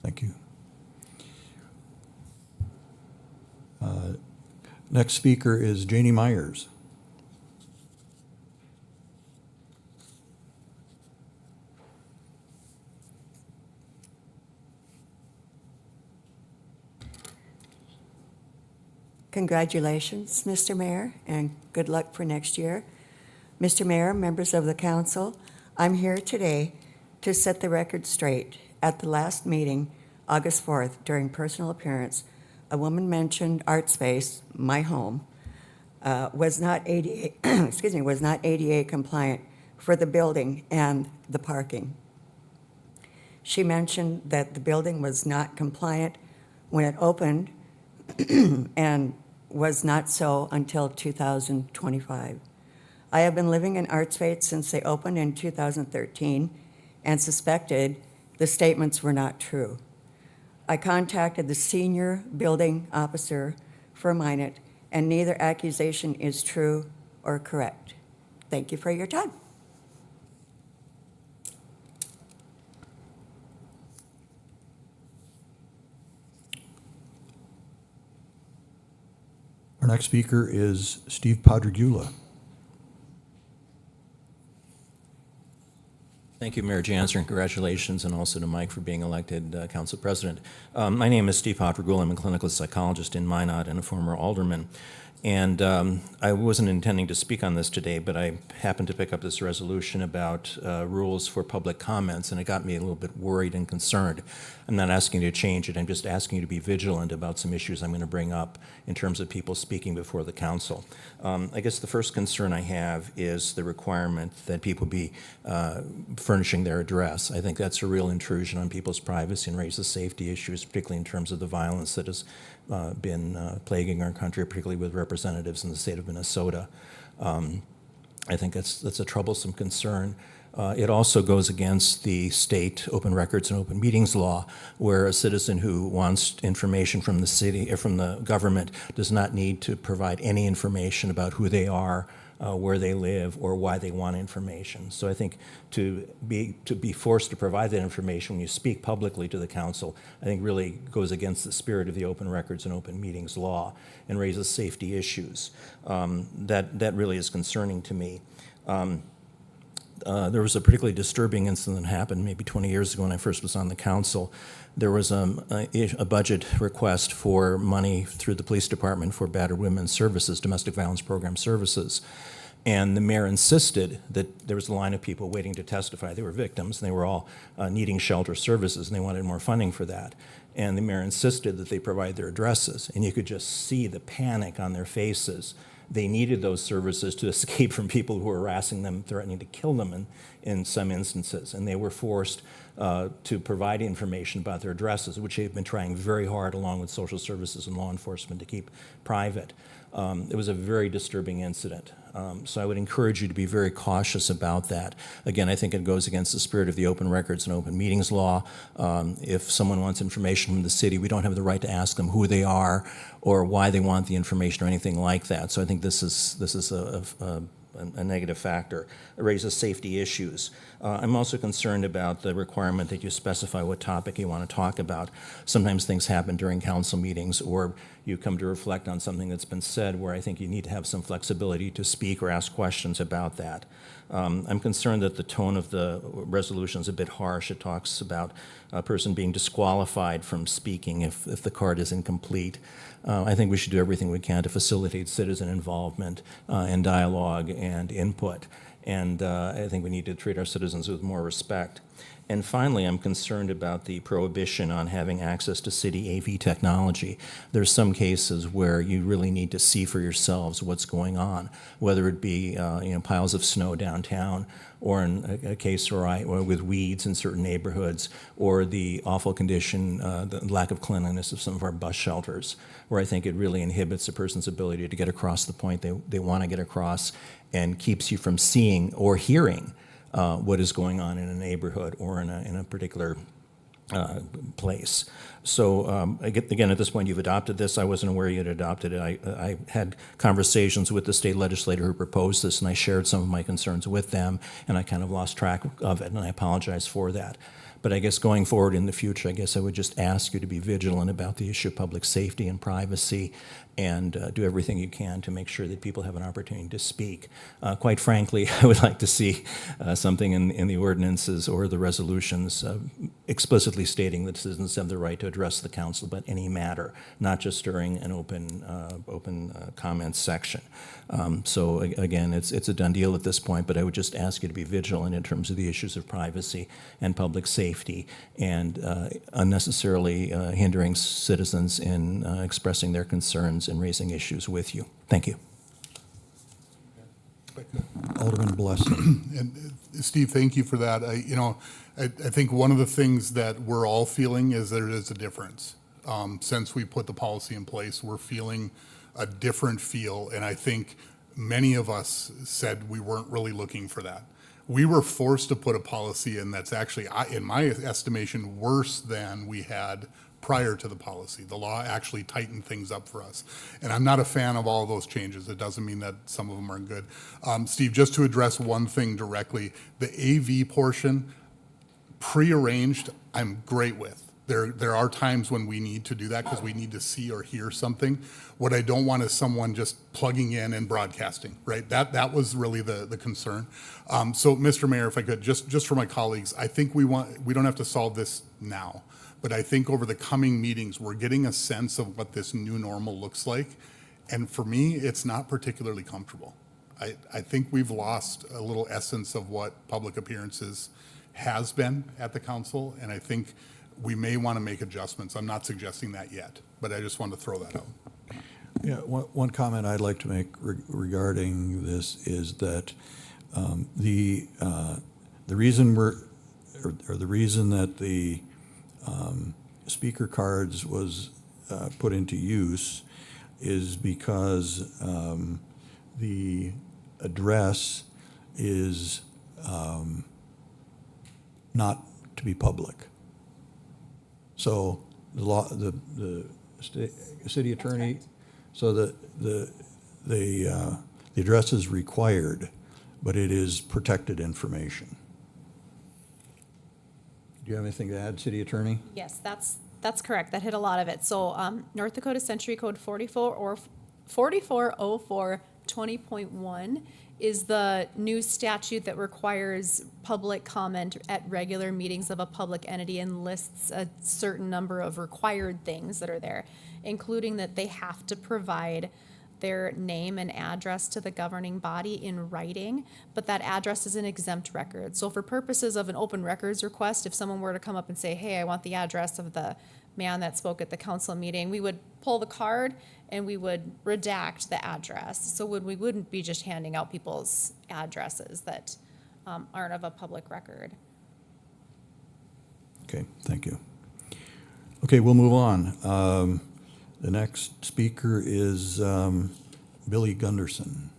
Thank you. Next speaker is Janie Myers. Congratulations, Mr. Mayor, and good luck for next year. Mr. Mayor, members of the council, I'm here today to set the record straight. At the last meeting, August 4th, during personal appearance, a woman mentioned Art Space, my home, was not ADA compliant for the building and the parking. She mentioned that the building was not compliant when it opened and was not so until 2025. I have been living in Art Space since they opened in 2013 and suspected the statements were not true. I contacted the senior building officer for Minot, and neither accusation is true or correct. Thank you for your time. Our next speaker is Steve Padregula. Thank you, Mayor Janser, and congratulations, and also to Mike for being elected council president. My name is Steve Padregula. I'm a clinical psychologist in Minot and a former alderman. And I wasn't intending to speak on this today, but I happened to pick up this resolution about rules for public comments, and it got me a little bit worried and concerned. I'm not asking you to change it. I'm just asking you to be vigilant about some issues I'm going to bring up in terms of people speaking before the council. I guess the first concern I have is the requirement that people be furnishing their address. I think that's a real intrusion on people's privacy and raises safety issues, particularly in terms of the violence that has been plaguing our country, particularly with representatives in the state of Minnesota. I think that's a troublesome concern. It also goes against the state open records and open meetings law, where a citizen who wants information from the city or from the government does not need to provide any information about who they are, where they live, or why they want information. So I think to be forced to provide that information when you speak publicly to the council, I think really goes against the spirit of the open records and open meetings law and raises safety issues. That really is concerning to me. There was a particularly disturbing incident that happened maybe 20 years ago when I first was on the council. There was a budget request for money through the police department for battered women's services, domestic violence program services. And the mayor insisted that there was a line of people waiting to testify. They were victims, and they were all needing shelter services, and they wanted more funding for that. And the mayor insisted that they provide their addresses, and you could just see the panic on their faces. They needed those services to escape from people who were harassing them, threatening to kill them in some instances. And they were forced to provide information about their addresses, which they've been trying very hard, along with social services and law enforcement, to keep private. It was a very disturbing incident. So I would encourage you to be very cautious about that. Again, I think it goes against the spirit of the open records and open meetings law. If someone wants information from the city, we don't have the right to ask them who they are or why they want the information or anything like that. So I think this is a negative factor. It raises safety issues. I'm also concerned about the requirement that you specify what topic you want to talk about. Sometimes things happen during council meetings, or you come to reflect on something that's been said where I think you need to have some flexibility to speak or ask questions about that. I'm concerned that the tone of the resolution is a bit harsh. It talks about a person being disqualified from speaking if the card is incomplete. I think we should do everything we can to facilitate citizen involvement and dialogue and input. And I think we need to treat our citizens with more respect. And finally, I'm concerned about the prohibition on having access to city AV technology. There's some cases where you really need to see for yourselves what's going on, whether it be piles of snow downtown, or in a case where with weeds in certain neighborhoods, or the awful condition, the lack of cleanliness of some of our bus shelters, where I think it really inhibits a person's ability to get across the point they want to get across, and keeps you from seeing or hearing what is going on in a neighborhood or in a particular place. So again, at this point, you've adopted this. I wasn't aware you had adopted it. I had conversations with the state legislator who proposed this, and I shared some of my concerns with them, and I kind of lost track of it, and I apologize for that. But I guess going forward in the future, I guess I would just ask you to be vigilant about the issue of public safety and privacy, and do everything you can to make sure that people have an opportunity to speak. Quite frankly, I would like to see something in the ordinances or the resolutions explicitly stating that citizens have the right to address the council about any matter, not just during an open comments section. So again, it's a done deal at this point, but I would just ask you to be vigilant in terms of the issues of privacy and public safety, and unnecessarily hindering citizens in expressing their concerns and raising issues with you. Thank you. Alderman Blessing. And Steve, thank you for that. I think one of the things that we're all feeling is there is a difference. Since we put the policy in place, we're feeling a different feel, and I think many of us said we weren't really looking for that. We were forced to put a policy in that's actually, in my estimation, worse than we had prior to the policy. The law actually tightened things up for us. And I'm not a fan of all of those changes. It doesn't mean that some of them aren't good. Steve, just to address one thing directly, the AV portion, prearranged, I'm great with. There are times when we need to do that because we need to see or hear something. What I don't want is someone just plugging in and broadcasting, right? That was really the concern. So, Mr. Mayor, if I could, just for my colleagues, I think we don't have to solve this now, but I think over the coming meetings, we're getting a sense of what this new normal looks like. And for me, it's not particularly comfortable. I think we've lost a little essence of what public appearances has been at the council, and I think we may want to make adjustments. I'm not suggesting that yet, but I just wanted to throw that out. Yeah, one comment I'd like to make regarding this is that the reason the reason that the speaker cards was put into use is because the address is not to be public. So the law, the city attorney, so the address is required, but it is protected information. Do you have anything to add, city attorney? Yes, that's correct. That hit a lot of it. So North Dakota Century Code 4404 20.1 is the new statute that requires public comment at regular meetings of a public entity and lists a certain number of required things that are there, including that they have to provide their name and address to the governing body in writing, but that address is an exempt record. So for purposes of an open records request, if someone were to come up and say, hey, I want the address of the man that spoke at the council meeting, we would pull the card and we would redact the address. So we wouldn't be just handing out people's addresses that aren't of a public record. Okay, thank you. Okay, we'll move on. The next speaker is Billy Gunderson.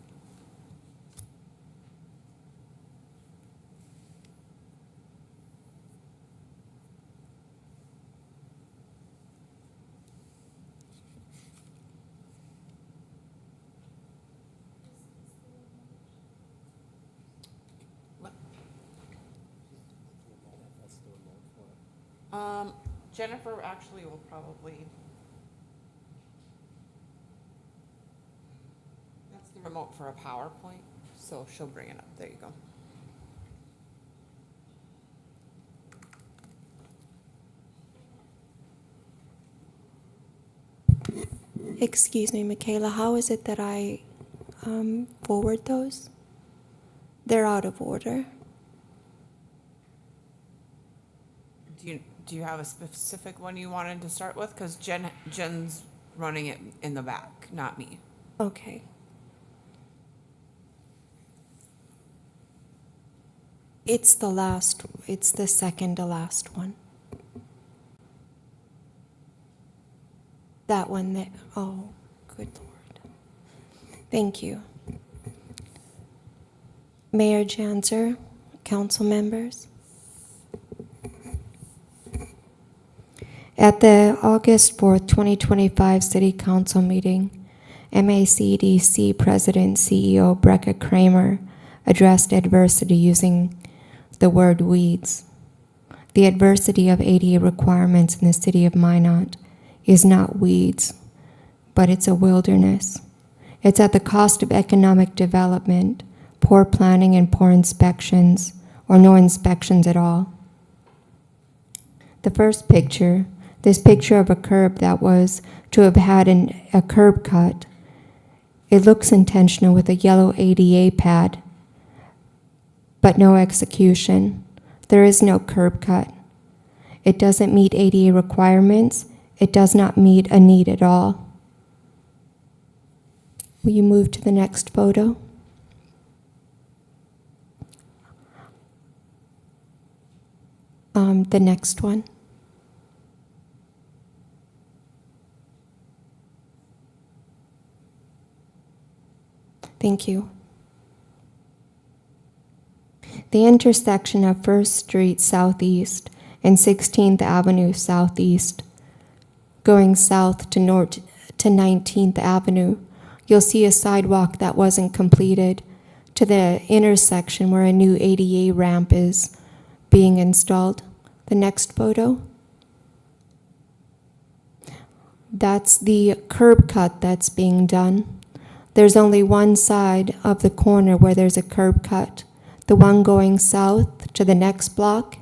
Jennifer actually will probably. That's the remote for a PowerPoint, so she'll bring it up. There you go. Excuse me, Michaela, how is it that I forward those? They're out of order. Do you have a specific one you wanted to start with? Because Jen's running it in the back, not me. Okay. It's the second to last one. That one there. Oh, good Lord. Thank you. Mayor Janzer, council members. At the August 4th, 2025 City Council meeting, MACDC President CEO Brecca Kramer addressed adversity using the word weeds. The adversity of ADA requirements in the city of Minot is not weeds, but it's a wilderness. It's at the cost of economic development, poor planning and poor inspections, or no inspections at all. The first picture, this picture of a curb that was to have had a curb cut, it looks intentional with a yellow ADA pad, but no execution. There is no curb cut. It doesn't meet ADA requirements. It does not meet a need at all. Will you move to the next photo? The next one. Thank you. The intersection of 1st Street Southeast and 16th Avenue Southeast, going south to 19th Avenue, you'll see a sidewalk that wasn't completed to the intersection where a new ADA ramp is being installed. The next photo. That's the curb cut that's being done. There's only one side of the corner where there's a curb cut, the one going south to the next block.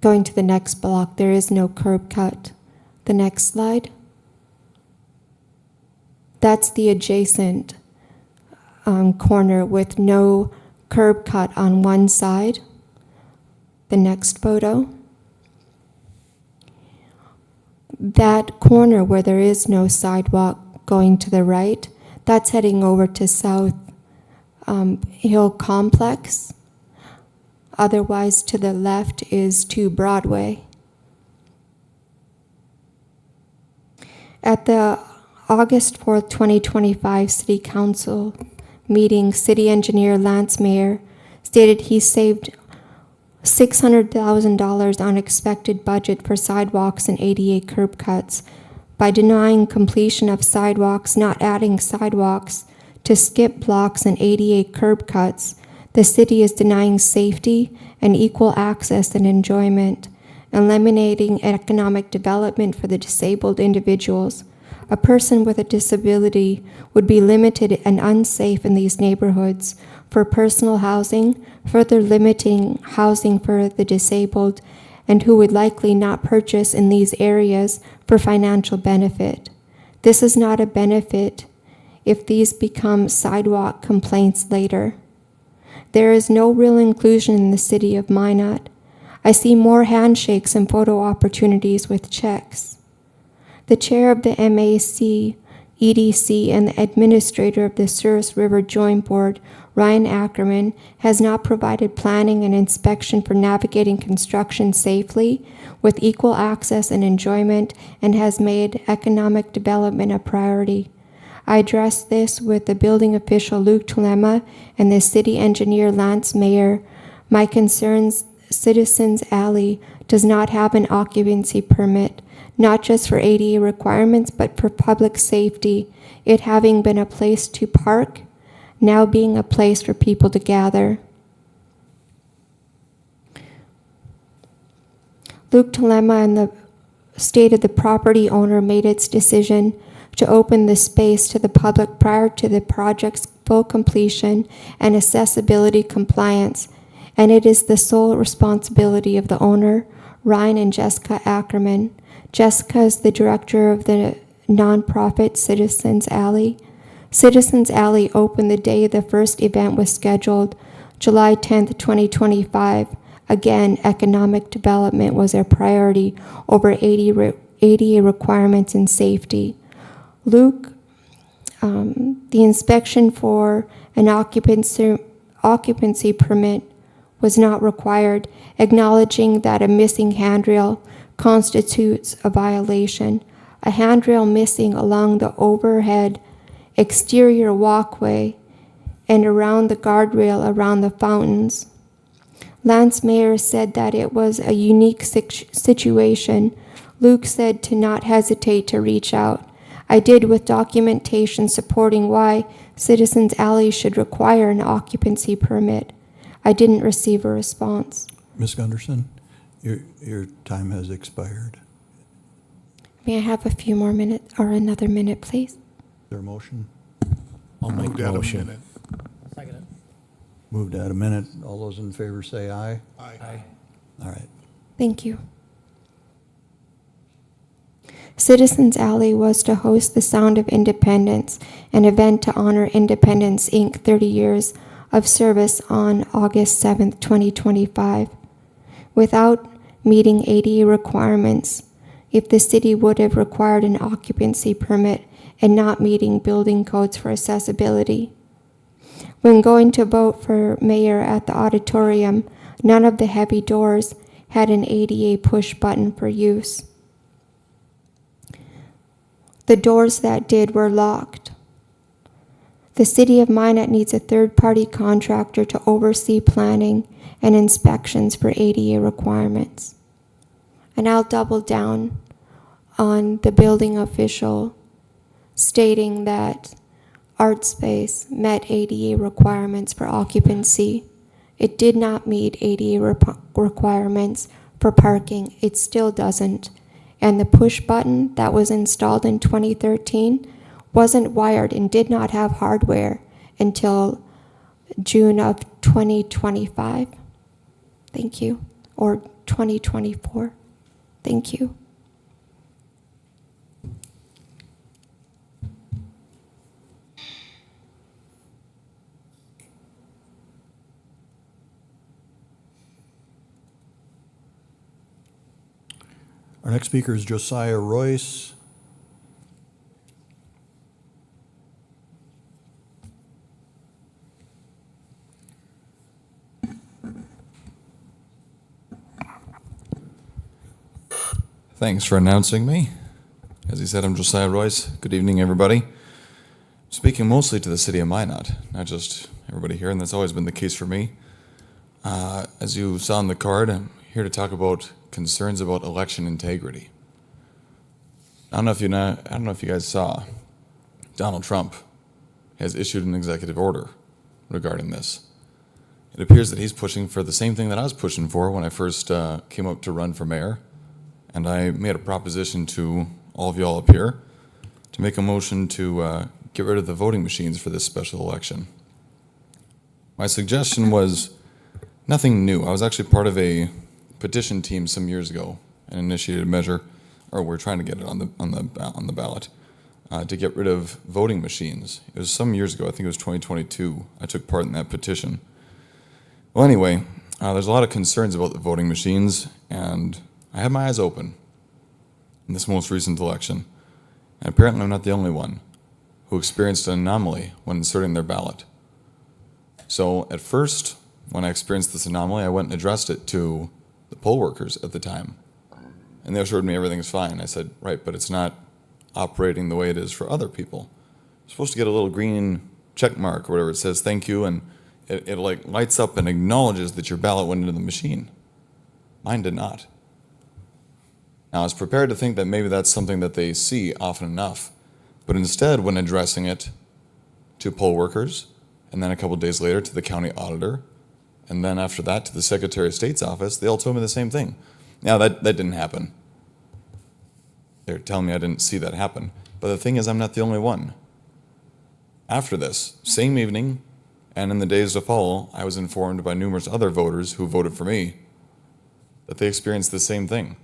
going to the next block, there is no curb cut. The next slide. That's the adjacent corner with no curb cut on one side. The next photo. That corner where there is no sidewalk going to the right, that's heading over to South Hill Complex. Otherwise, to the left is to Broadway. At the August 4th, 2025 City Council meeting, City Engineer Lance Mayer stated he saved $600,000 on expected budget for sidewalks and ADA curb cuts by denying completion of sidewalks, not adding sidewalks to skip blocks and ADA curb cuts. The city is denying safety and equal access and enjoyment, eliminating economic development for the disabled individuals. A person with a disability would be limited and unsafe in these neighborhoods for personal housing, further limiting housing for the disabled and who would likely not purchase in these areas for financial benefit. This is not a benefit if these become sidewalk complaints later. There is no real inclusion in the city of Minot. I see more handshakes and photo opportunities with checks. The chair of the MAC, EDC, and the administrator of the Souris River Joint Board, Ryan Ackerman, has not provided planning and inspection for navigating construction safely with equal access and enjoyment, and has made economic development a priority. I addressed this with the building official Luke Telema and the city engineer Lance Mayer. My concerns, Citizens Alley does not have an occupancy permit, not just for ADA requirements, but for public safety, it having been a place to park, now being a place for people to gather. Luke Telema and the stated the property owner made its decision to open the space to the public prior to the project's full completion and accessibility compliance, and it is the sole responsibility of the owner, Ryan and Jessica Ackerman. Jessica is the director of the nonprofit Citizens Alley. Citizens Alley opened the day the first event was scheduled, July 10th, 2025. Again, economic development was a priority over ADA requirements and safety. Luke, the inspection for an occupancy permit was not required, acknowledging that a missing handrail constitutes a violation. A handrail missing along the overhead exterior walkway and around the guardrail around the fountains. Lance Mayer said that it was a unique situation. Luke said to not hesitate to reach out. I did with documentation supporting why Citizens Alley should require an occupancy permit. I didn't receive a response. Ms. Gunderson, your time has expired. May I have a few more minutes, or another minute, please? Is there a motion? I'll make Moved the out a motion. minute. Second it. Moved at a minute. All those in favor say aye. Aye. All right. Thank you. Citizens Alley was to host the Sound of Independence, an event to honor Independence, Inc. 30 years of service on August 7th, 2025. Without meeting ADA requirements, if the city would have required an occupancy permit and not meeting building codes for accessibility. When going to vote for mayor at the auditorium, none of the heavy doors had an ADA push button for use. The doors that did were locked. The city of Minot needs a third-party contractor to oversee planning and inspections for ADA requirements. And I'll double down on the building official stating that Art Space met ADA requirements for occupancy. It did not meet ADA requirements for parking. It still doesn't. And the push button that was installed in 2013 wasn't wired and did not have hardware until June of 2025. Thank you. Or 2024. Thank you. Our next speaker is Josiah Royce. Thanks for announcing me. As he said, I'm Josiah Royce. Good evening, everybody. Speaking mostly to the city of Minot, not just everybody here, and that's always been the case for me. As you saw on the card, I'm here to talk about concerns about election integrity. I don't know if you guys saw, Donald Trump has issued an executive order regarding this. It appears that he's pushing for the same thing that I was pushing for when I first came up to run for mayor. And I made a proposition to all of y'all up here to make a motion to get rid of the voting machines for this special election. My suggestion was nothing new. I was actually part of a petition team some years ago and initiated a measure, or we're trying to get it on the ballot, to get rid of voting machines. It was some years ago. I think it was 2022. I took part in that petition. Well, anyway, there's a lot of concerns about the voting machines, and I had my eyes open in this most recent election, and apparently I'm not the only one who experienced an anomaly when inserting their ballot. So at first, when I experienced this anomaly, I went and addressed it to the poll workers at the time, and they assured me everything's fine. I said, right, but it's not operating the way it is for other people. You're supposed to get a little green check mark or whatever. It says thank you, and it like lights up and acknowledges that your ballot went into the machine. Mine did not. Now, I was prepared to think that maybe that's something that they see often enough, but instead, when addressing it to poll workers, and then a couple days later to the county auditor, and then after that to the Secretary of State's office, they all told me the same thing. Now, that didn't happen. They're telling me I didn't see that happen. But the thing is, I'm not the only one. After this, same evening, and in the days to follow, I was informed by numerous other voters who voted for me that they experienced the same thing.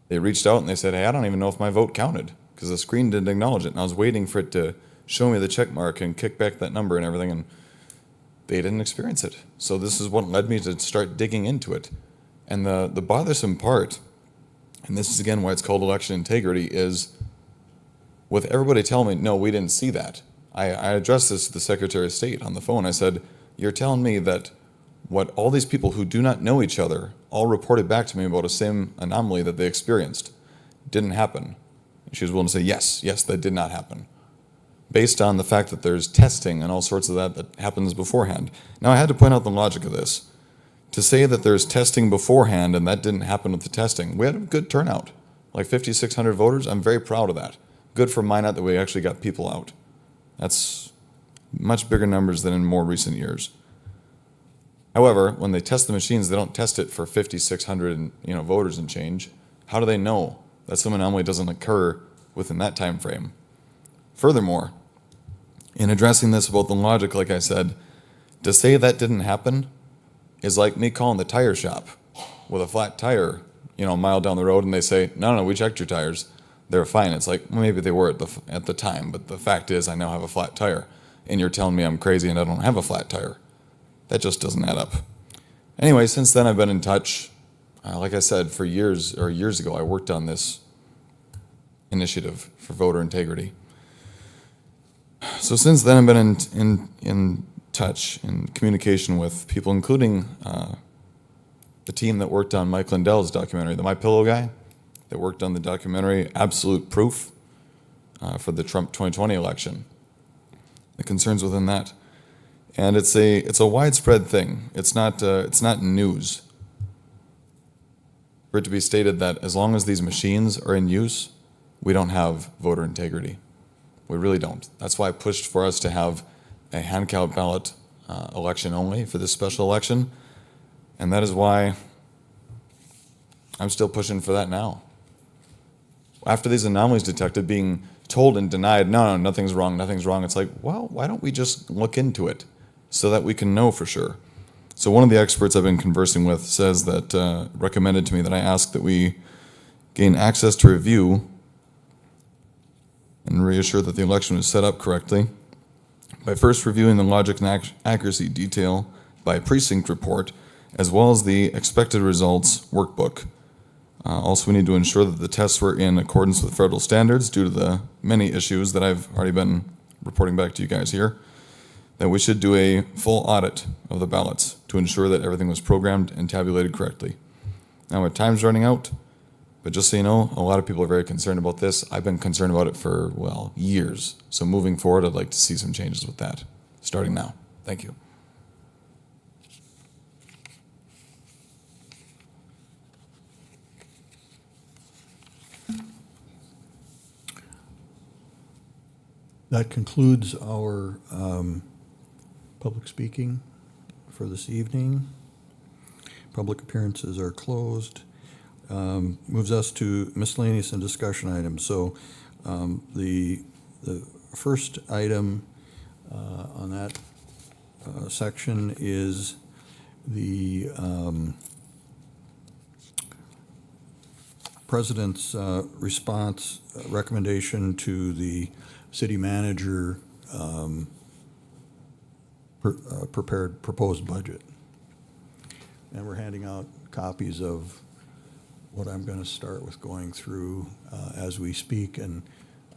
They reached out and they said, hey, I don't even know if my vote counted because the screen didn't acknowledge it. And I was waiting for it to show me the check mark and kick back that number and everything, and they didn't experience it. So this is what led me to start digging into it. And the bothersome part, and this is again why it's called election integrity, is with everybody telling me, no, we didn't see that. I addressed this to the Secretary of State on the phone. I said, you're telling me that what all these people who do not know each other all reported back to me about the same anomaly that they experienced didn't happen. And she was willing to say, yes, that did not happen, based on the fact that there's testing and all sorts of that happens beforehand. Now, I had to point out the logic of this. To say that there's testing beforehand and that didn't happen with the testing, we had a good turnout, like 5,600 voters. I'm very proud of that. Good for Minot that we actually got people out. That's much bigger numbers than in more recent years. However, when they test the machines, they don't test it for 5,600 voters and change. How do they know that some anomaly doesn't occur within that time frame? Furthermore, in addressing this about the logic, like I said, to say that didn't happen is like me calling the tire shop with a flat tire, a mile down the road, and they say, no, we checked your tires. They're fine. It's like, well, maybe they were at the time, but the fact is I now have a flat tire, and you're telling me I'm crazy and I don't have a flat tire. That just doesn't add up. Anyway, since then I've been in touch. Like I said, for years ago, I worked on this initiative for voter integrity. So since then, I've been in touch, in communication with people, including the team that worked on Mike Lindell's documentary, the My Pillow guy, that worked on the documentary Absolute Proof for the Trump 2020 election. The concerns within that. And it's a widespread thing. It's not news for it to be stated that as long as these machines are in use, we don't have voter integrity. We really don't. That's why I pushed for us to have a hand count ballot election only for this special election, and that is why I'm still pushing for that now. After these anomalies detected, being told and denied, no, nothing's wrong, it's like, well, why don't we just look into it so that we can know for sure? So one of the experts I've been conversing with says that, recommended to me that I ask that we gain access to review and reassure that the election was set up correctly by first reviewing the logic and accuracy detail by precinct report, as well as the expected results workbook. Also, we need to ensure that the tests were in accordance with federal standards due to the many issues that I've already been reporting back to you guys here. That we should do a full audit of the ballots to ensure that everything was programmed and tabulated correctly. Now, our time's running out, but just so you know, a lot of people are very concerned about this. I've been concerned about it for, well, years. So moving forward, I'd like to see some changes with that, starting now. Thank you. That concludes our public speaking for this evening. Public appearances are closed. Moves us to miscellaneous and discussion items. So the first item on that section is the President's response recommendation to the city manager prepared proposed budget. And we're handing out copies of what I'm going to start with going through as we speak. And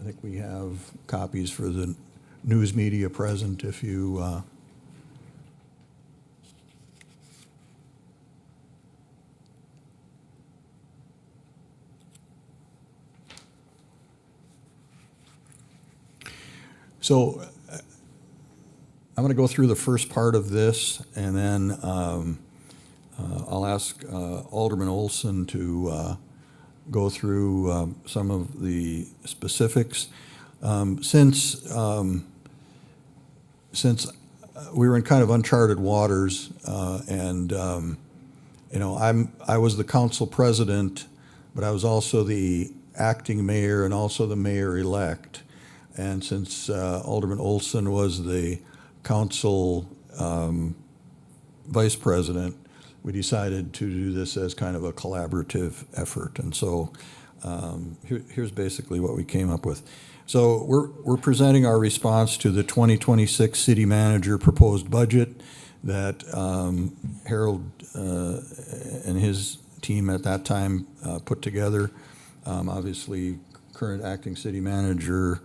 I think we have copies for the news media present if you So I'm going to go through the first part of this, and then I'll ask Alderman Olson to go through some of the specifics. Since we were in kind of uncharted waters, and you know, I was the council president, but I was also the acting mayor and also the mayor-elect. And since Alderman Olson was the council vice president, we decided to do this as kind of a collaborative effort. And so here's basically what we came up with. So we're presenting our response to the 2026 city manager proposed budget that Harold and his team at that time put together. Obviously, current acting city manager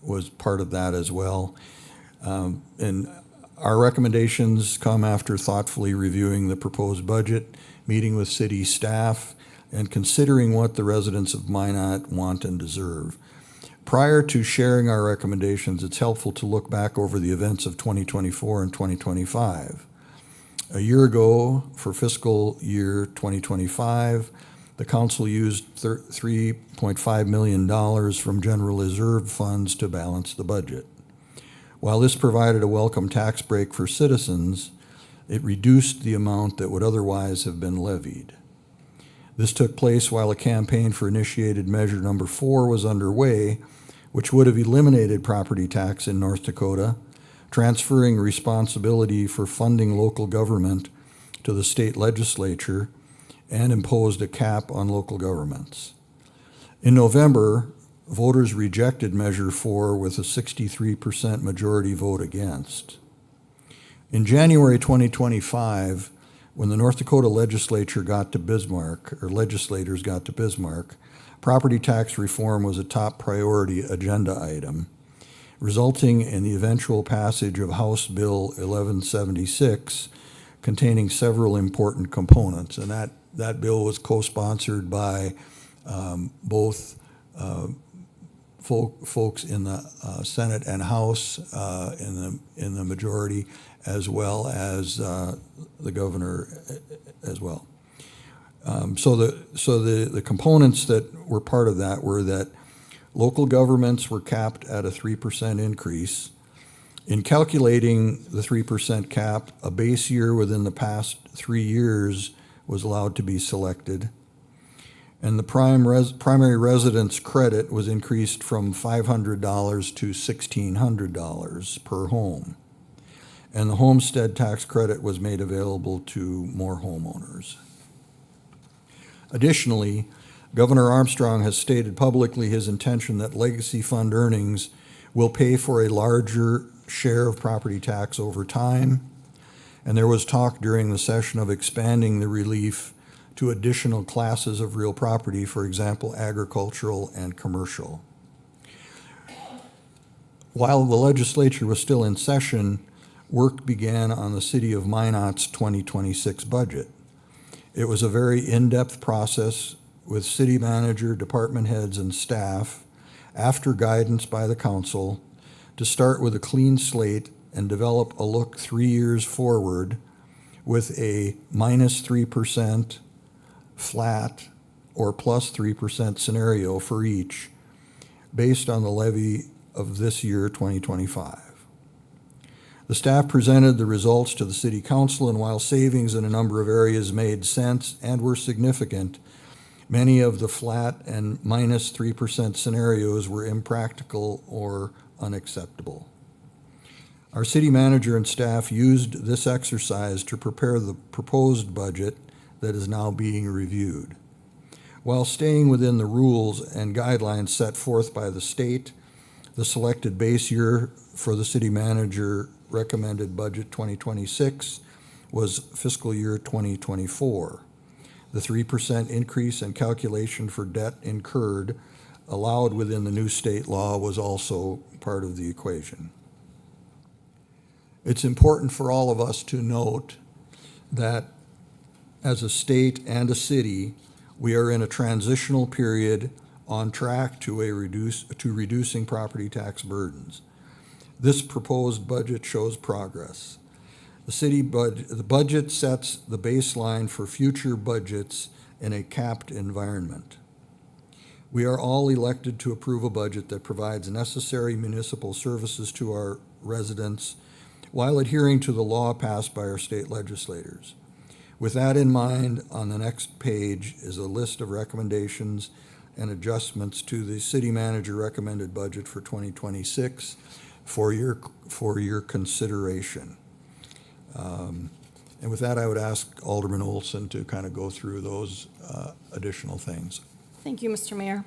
was part of that as well. And our recommendations come after thoughtfully reviewing the proposed budget, meeting with city staff, and considering what the residents of Minot want and deserve. Prior to sharing our recommendations, it's helpful to look back over the events of 2024 and 2025. A year ago, for fiscal year 2025, the council used $3.5 million from general reserve funds to balance the budget. While this provided a welcome tax break for citizens, it reduced the amount that would otherwise have been levied. This took place while a campaign for initiated measure number 4 was underway, which would have eliminated property tax in North Dakota, transferring responsibility for funding local government to the state legislature, and imposed a cap on local governments. In November, voters rejected Measure 4 with a 63% majority vote against. In January 2025, when the North Dakota legislature got to Bismarck, or legislators got to Bismarck, property tax reform was a top priority agenda item, resulting in the eventual passage of House Bill 1176, containing several important components. And that bill was co-sponsored by both folks in the Senate and House in the majority, as well as the governor as well. So the components that were part of that were that local governments were capped at a 3% increase. In calculating the 3% cap, a base year within the past 3 years was allowed to be selected. And the primary residence credit was increased from $500 to $1,600 per home. and the homestead tax credit was made available to more homeowners. Additionally, Governor Armstrong has stated publicly his intention that legacy fund earnings will pay for a larger share of property tax over time, and there was talk during the session of expanding the relief to additional classes of real property, for example, agricultural and commercial. While the legislature was still in session, work began on the City of Minot's 2026 budget. It was a very in-depth process with city manager, department heads, and staff, after guidance by the council, to start with a clean slate and develop a look 3 years forward with a -3%, flat, or +3% scenario for each, based on the levy of this year, 2025. The staff presented the results to the city council, and while savings in a number of areas made sense and were significant, many of the flat and -3% scenarios were impractical or unacceptable. Our city manager and staff used this exercise to prepare the proposed budget that is now being reviewed. While staying within the rules and guidelines set forth by the state, the selected base year for the city manager recommended budget 2026 was fiscal year 2024. The 3% increase in calculation for debt incurred allowed within the new state law was also part of the equation. It's important for all of us to note that as a state and a city, we are in a transitional period on track to reducing property tax burdens. This proposed budget shows progress. The budget sets the baseline for future budgets in a capped environment. We are all elected to approve a budget that provides necessary municipal services to our residents while adhering to the law passed by our state legislators. With that in mind, on the next page is a list of recommendations and adjustments to the city manager recommended budget for 2026 for your consideration. And with that, I would ask Alderman Olson to kind of go through those additional things. Thank you, Mr. Mayor.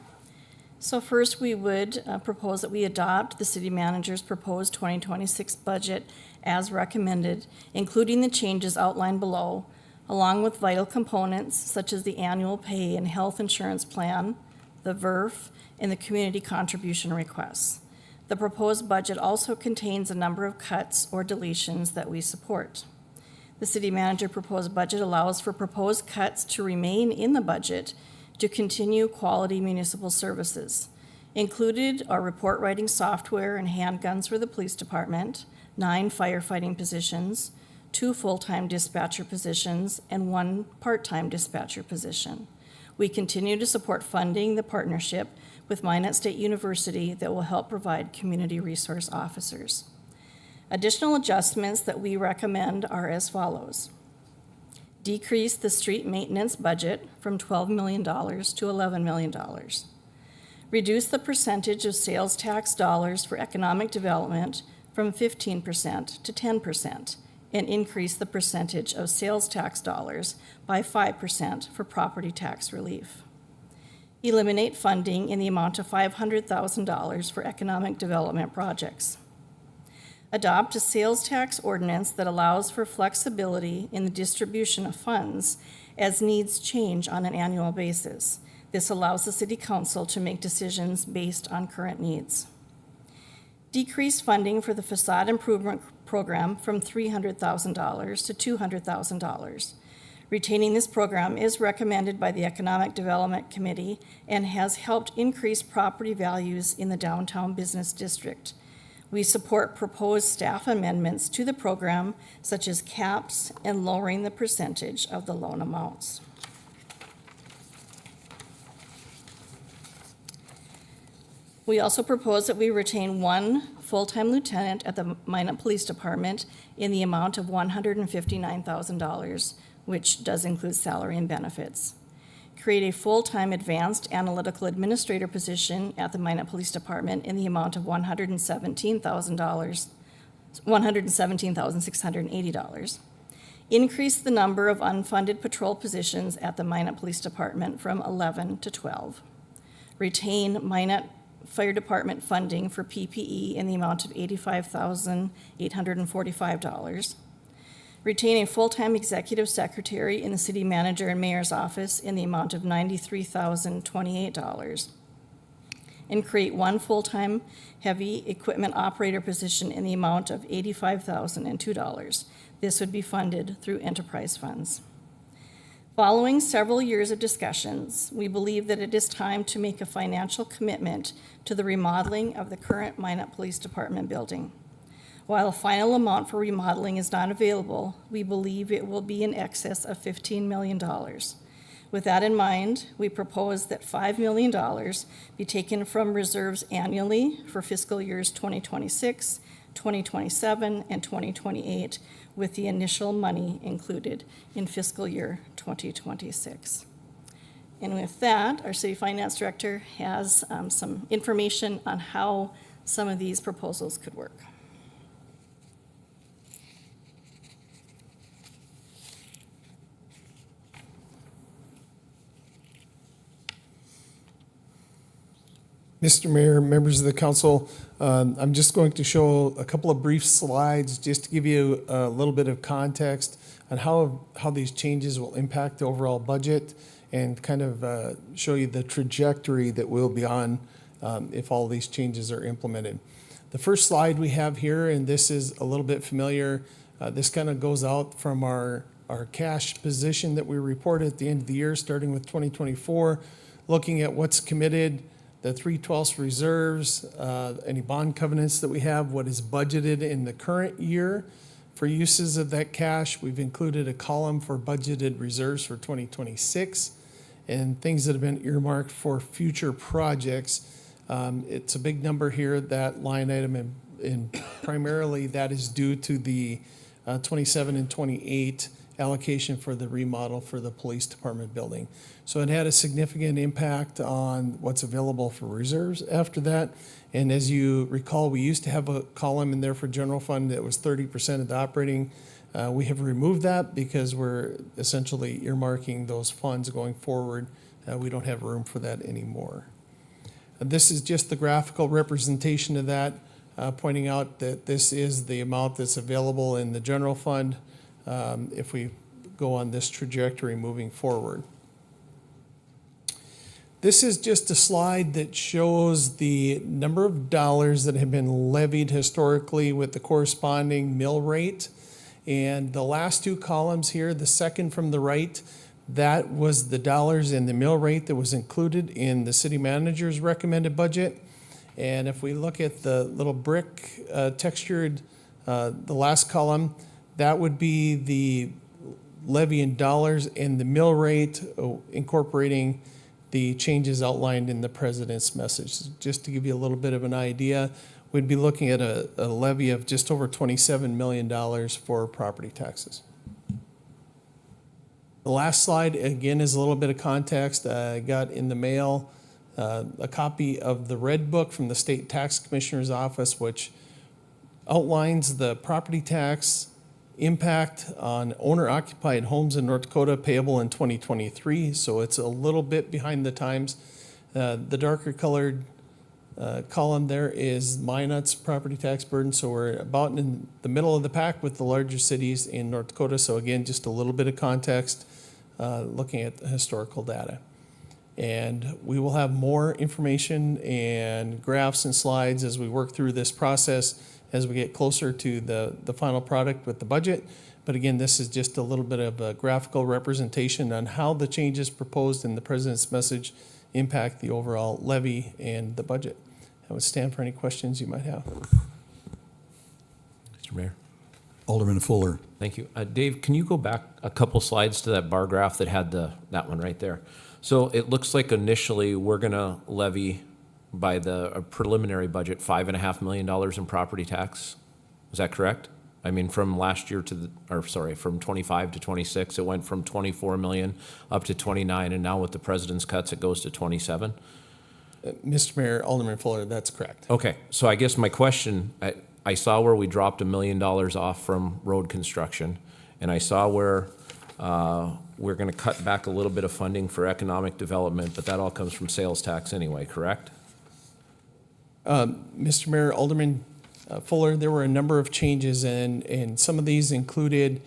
So first, we would propose that we adopt the city manager's proposed 2026 budget as recommended, including the changes outlined below, along with vital components such as the annual pay and health insurance plan, the VERF, and the community contribution requests. The proposed budget also contains a number of cuts or deletions that we support. The city manager proposed budget allows for proposed cuts to remain in the budget to continue quality municipal services. Included are report writing software and handguns for the police department, 9 firefighting positions, 2 full-time dispatcher positions, and 1 part-time dispatcher position. We continue to support funding the partnership with Minot State University that will help provide community resource officers. Additional adjustments that we recommend are as follows. Decrease the street maintenance budget from $12 million to $11 million. Reduce the percentage of sales tax dollars for economic development from 15% to 10%, and increase the percentage of sales tax dollars by 5% for property tax relief. Eliminate funding in the amount of $500,000 for economic development projects. Adopt a sales tax ordinance that allows for flexibility in the distribution of funds as needs change on an annual basis. This allows the City Council to make decisions based on current needs. Decrease funding for the facade improvement program from $300,000 to $200,000. Retaining this program is recommended by the Economic Development Committee and has helped increase property values in the downtown business district. We support proposed staff amendments to the program, such as caps and lowering the percentage of the loan amounts. We also propose that we retain 1 full-time lieutenant at the Minot Police Department in the amount of $159,000, which does include salary and benefits. Create a full-time advanced analytical administrator position at the Minot Police Department in the amount of $117,000. $117,680. Increase the number of unfunded patrol positions at the Minot Police Department from 11 to 12. Retain Minot Fire Department funding for PPE in the amount of $85,845. Retain a full-time executive secretary in the city manager and mayor's office in the amount of $93,028. And create one full-time heavy equipment operator position in the amount of $85,002. This would be funded through enterprise funds. Following several years of discussions, we believe that it is time to make a financial commitment to the remodeling of the current Minot Police Department building. While a final amount for remodeling is not available, we believe it will be in excess of $15 million. With that in mind, we propose that $5 million be taken from reserves annually for fiscal years 2026, 2027, and 2028, with the initial money included in fiscal year 2026. And with that, our city finance director has some information on how some of these proposals could work. Mr. Mayor, members of the council, I'm just going to show a couple of brief slides just to give you a little bit of context on how these changes will impact the overall budget and kind of show you the trajectory that we'll be on if all these changes are implemented. The first slide we have here, and this is a little bit familiar, this kind of goes out from our cash position that we reported at the end of the year, starting with 2024, looking at what's committed, the 3/12 reserves, any bond covenants that we have, what is budgeted in the current year for uses of that cash. We've included a column for budgeted reserves for 2026 and things that have been earmarked for future projects. It's a big number here, that line item, and primarily that is due to the 27 and 28 allocation for the remodel for the police department building. So it had a significant impact on what's available for reserves after that. And as you recall, we used to have a column in there for general fund that was 30% of the operating. We have removed that because we're essentially earmarking those funds going forward. We don't have room for that anymore. This is just the graphical representation of that, pointing out that this is the amount that's available in the general fund if we go on this trajectory moving forward. This is just a slide that shows the number of dollars that have been levied historically with the corresponding mill rate. And the last two columns here, the second from the right, that was the dollars in the mill rate that was included in the city manager's recommended budget. And if we look at the little brick textured, the last column, that would be the levy in dollars and the mill rate incorporating the changes outlined in the president's message. Just to give you a little bit of an idea, we'd be looking at a levy of just over $27 million for property taxes. The last slide, again, is a little bit of context. I got in the mail a copy of the Red Book from the State Tax Commissioner's Office, which outlines the property tax impact on owner-occupied homes in North Dakota payable in 2023, so it's a little bit behind the times. The darker colored column there is Minot's property tax burden, so we're about in the middle of the pack with the larger cities in North Dakota. So again, just a little bit of context, looking at the historical data. And we will have more information and graphs and slides as we work through this process as we get closer to the final product with the budget. But again, this is just a little bit of a graphical representation on how the changes proposed in the president's message impact the overall levy and the budget. I would stand for any questions you might have. Mr. Mayor. Alderman Fuller. Thank you. Dave, can you go back a couple slides to that bar graph that had that one right there? So it looks like initially we're going to levy by the preliminary budget $5.5 million in property tax. Is that correct? I mean, from last year from 25 to 26, it went from 24 million up to 29, and now with the president's cuts, it goes to 27. Mr. Mayor, Alderman Fuller, that's correct. Okay, so I guess my question, I saw where we dropped $1 million off from road construction, and I saw where we're going to cut back a little bit of funding for economic development, but that all comes from sales tax anyway, correct? Mr. Mayor, Alderman Fuller, there were a number of changes, and some of these included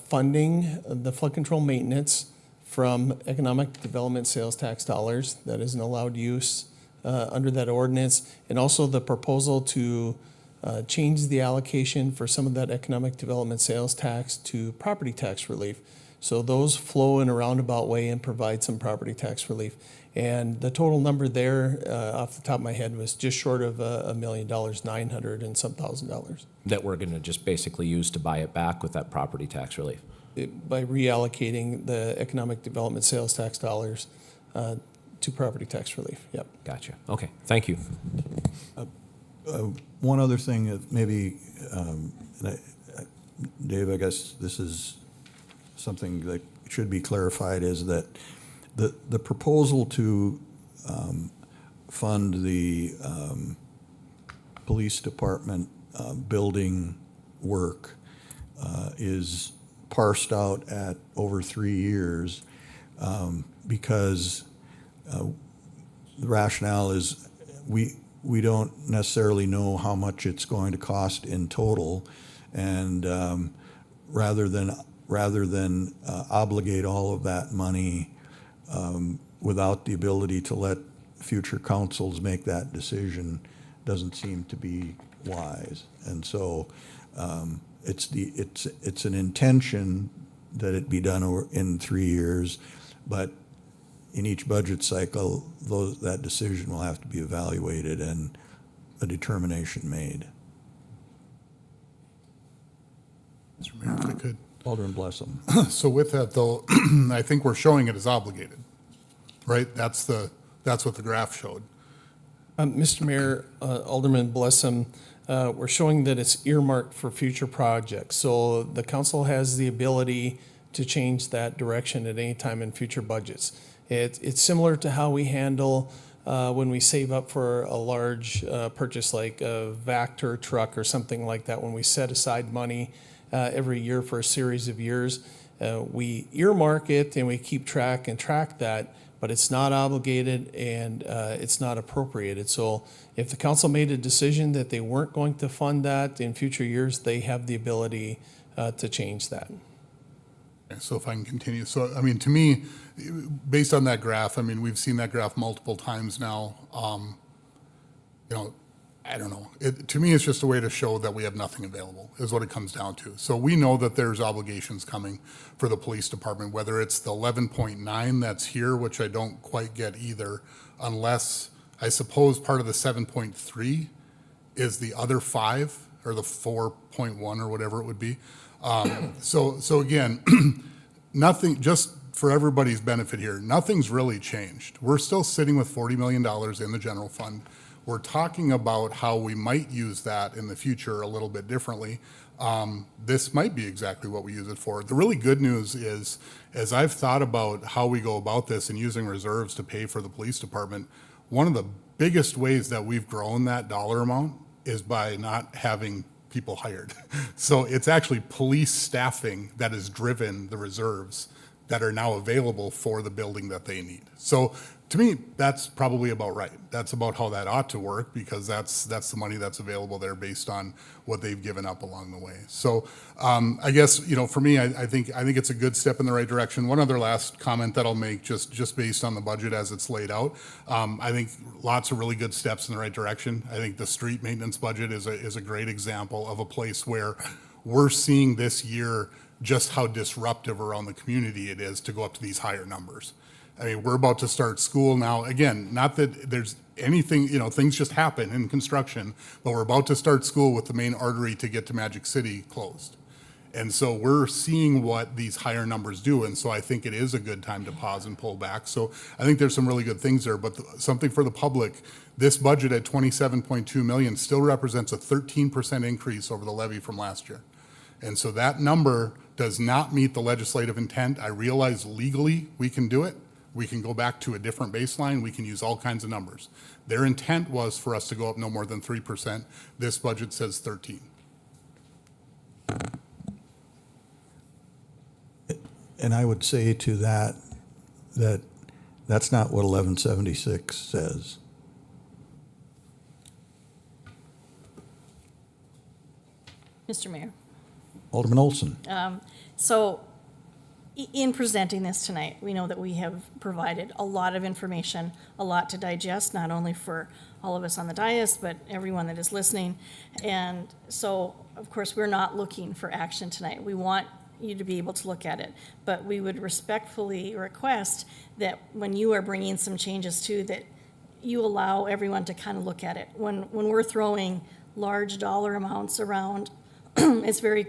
funding the flood control maintenance from economic development sales tax dollars. That is an allowed use under that ordinance, and also the proposal to change the allocation for some of that economic development sales tax to property tax relief. So those flow in a roundabout way and provide some property tax relief. And the total number there, off the top of my head, was just short of $1 million, 900 and some $1,000. That we're going to just basically use to buy it back with that property tax relief. By reallocating the economic development sales tax dollars to property tax relief. Yep. Gotcha. Okay, thank you. One other thing that maybe, Dave, I guess this is something that should be clarified, is that the proposal to fund the police department building work is parsed out at over 3 years because the rationale is we don't necessarily know how much it's going to cost in total, and rather than obligate all of that money without the ability to let future councils make that decision doesn't seem to be wise. And so it's an intention that it be done in 3 years, but in each budget cycle, that decision will have to be evaluated and a determination made. Mr. Mayor, if I could. Alderman Blessum. So with that, though, I think we're showing it as obligated, right? That's what the graph showed. Mr. Mayor, Alderman Blessum, we're showing that it's earmarked for future projects. So the council has the ability to change that direction at any time in future budgets. It's similar to how we handle when we save up for a large purchase like a Vector truck or something like that. When we set aside money every year for a series of years, we earmark it and we keep track that, but it's not obligated and it's not appropriated. So if the council made a decision that they weren't going to fund that in future years, they have the ability to change that. So if I can continue. So, I mean, to me, based on that graph, I mean, we've seen that graph multiple times now. I don't know. To me, it's just a way to show that we have nothing available, is what it comes down to. So we know that there's obligations coming for the police department, whether it's the 11.9 that's here, which I don't quite get either, unless I suppose part of the 7.3 is the other 5 or the 4.1 or whatever it would be. So again, nothing, just for everybody's benefit here, nothing's really changed. We're still sitting with $40 million in the general fund. We're talking about how we might use that in the future a little bit differently. This might be exactly what we use it for. The really good news is, as I've thought about how we go about this and using reserves to pay for the police department, one of the biggest ways that we've grown that dollar amount is by not having people hired. So it's actually police staffing that has driven the reserves that are now available for the building that they need. So to me, that's probably about right. That's about how that ought to work, because that's the money that's available there based on what they've given up along the way. So I guess, for me, I think it's a good step in the right direction. One other last comment that I'll make, just based on the budget as it's laid out. I think lots of really good steps in the right direction. I think the street maintenance budget is a great example of a place where we're seeing this year just how disruptive around the community it is to go up to these higher numbers. I mean, we're about to start school now. Again, not that there's anything, things just happen in construction, but we're about to start school with the main artery to get to Magic City closed. And so we're seeing what these higher numbers do. And so I think it is a good time to pause and pull back. So I think there's some really good things there, but something for the public, this budget at $27.2 million still represents a 13% increase over the levy from last year. And so that number does not meet the legislative intent. I realize legally we can do it. We can go back to a different baseline. We can use all kinds of numbers. Their intent was for us to go up no more than 3%. This budget says 13. And I would say to that, that's not what 1176 says. Mr. Mayor. Alderman Olson. So in presenting this tonight, we know that we have provided a lot of information, a lot to digest, not only for all of us on the dais, but everyone that is listening. And so, of course, we're not looking for action tonight. We want you to be able to look at it. But we would respectfully request that when you are bringing some changes to, that you allow everyone to kind of look at it. When we're throwing large dollar amounts around, it's very,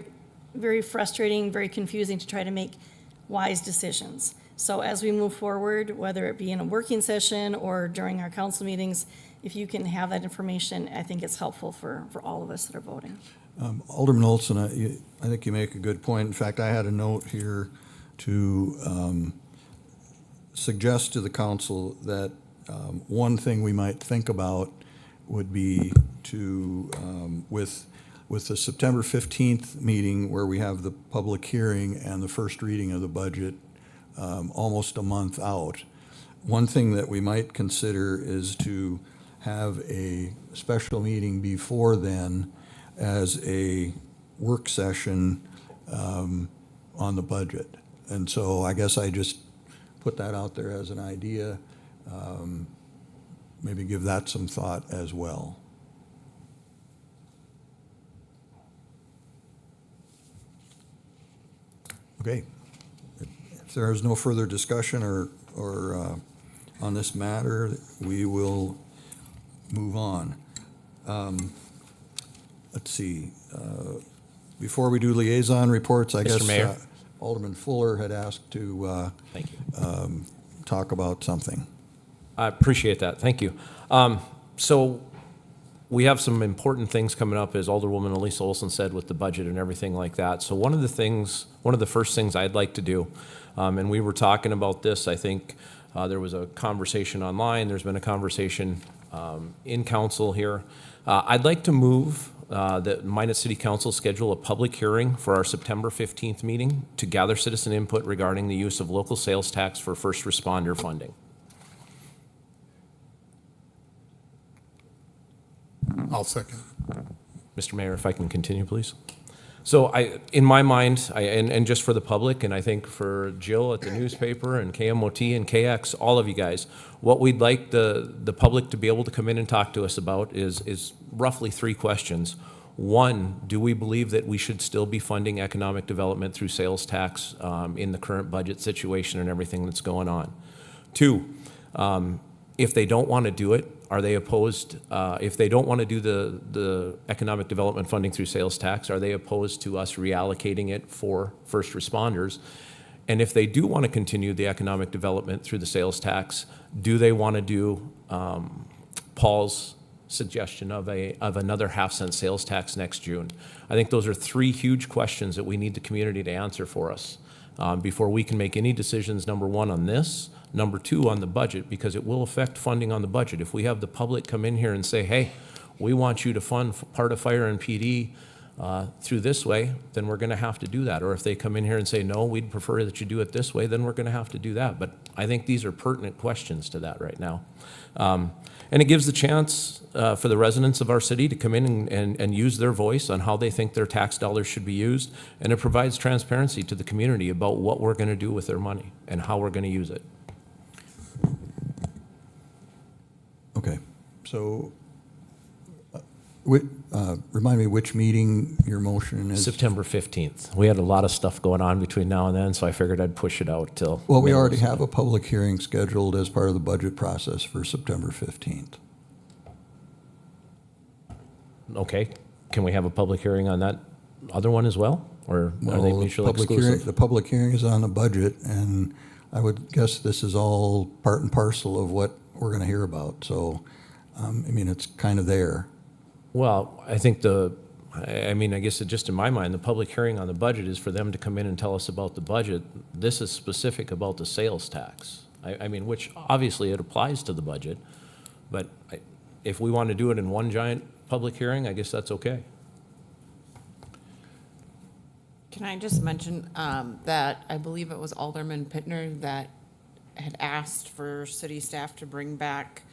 very frustrating, very confusing to try to make wise decisions. So as we move forward, whether it be in a working session or during our council meetings, if you can have that information, I think it's helpful for all of us that are voting. Alderman Olson, I think you make a good point. In fact, I had a note here to suggest to the council that one thing we might think about would be to, with the September 15th meeting where we have the public hearing and the first reading of the budget almost a month out, one thing that we might consider is to have a special meeting before then as a work session on the budget. And so I guess I just put that out there as an idea. Maybe give that some thought as well. Okay. If there is no further discussion or on this matter, we will move on. Let's see. Before we do liaison reports, I guess Mayor. Alderman Fuller had asked to Thank you. talk about something. I appreciate that. Thank you. So we have some important things coming up, as Alderwoman Elisa Olson said, with the budget and everything like that. So one of the first things I'd like to do, and we were talking about this, I think there was a conversation online, there's been a conversation in council here. I'd like to move that Minot City Council schedule a public hearing for our September 15th meeting to gather citizen input regarding the use of local sales tax for first responder funding. I'll second. Mr. Mayor, if I can continue, please. So in my mind, and just for the public, and I think for Jill at the newspaper and KMOT and KX, all of you guys, what we'd like the public to be able to come in and talk to us about is roughly three questions. One, do we believe that we should still be funding economic development through sales tax in the current budget situation and everything that's going on? Two, if they don't want to do it, are they opposed, if they don't want to do the economic development funding through sales tax, are they opposed to us reallocating it for first responders? And if they do want to continue the economic development through the sales tax, do they want to do Paul's suggestion of another half-cent sales tax next June? I think those are three huge questions that we need the community to answer for us before we can make any decisions, number one, on this, number two, on the budget, because it will affect funding on the budget. If we have the public come in here and say, hey, we want you to fund part of fire and PD through this way, then we're going to have to do that. Or if they come in here and say, no, we'd prefer that you do it this way, then we're going to have to do that. But I think these are pertinent questions to that right now. And it gives the chance for the residents of our city to come in and use their voice on how they think their tax dollars should be used. And it provides transparency to the community about what we're going to do with their money and how we're going to use it. Okay, so remind me which meeting your motion is? September 15th. We had a lot of stuff going on between now and then, so I figured I'd push it out till... Well, we already have a public hearing scheduled as part of the budget process for September 15th. Okay, can we have a public hearing on that other one as well? Or are they mutually exclusive? The public hearing is on the budget, and I would guess this is all part and parcel of what we're going to hear about. So, I mean, it's kind of there. Well, I think I guess just in my mind, the public hearing on the budget is for them to come in and tell us about the budget. This is specific about the sales tax. I mean, which obviously it applies to the budget, but if we want to do it in one giant public hearing, I guess that's okay. Can I just mention that I believe it was Alderman Pittner that had asked for city staff to bring back,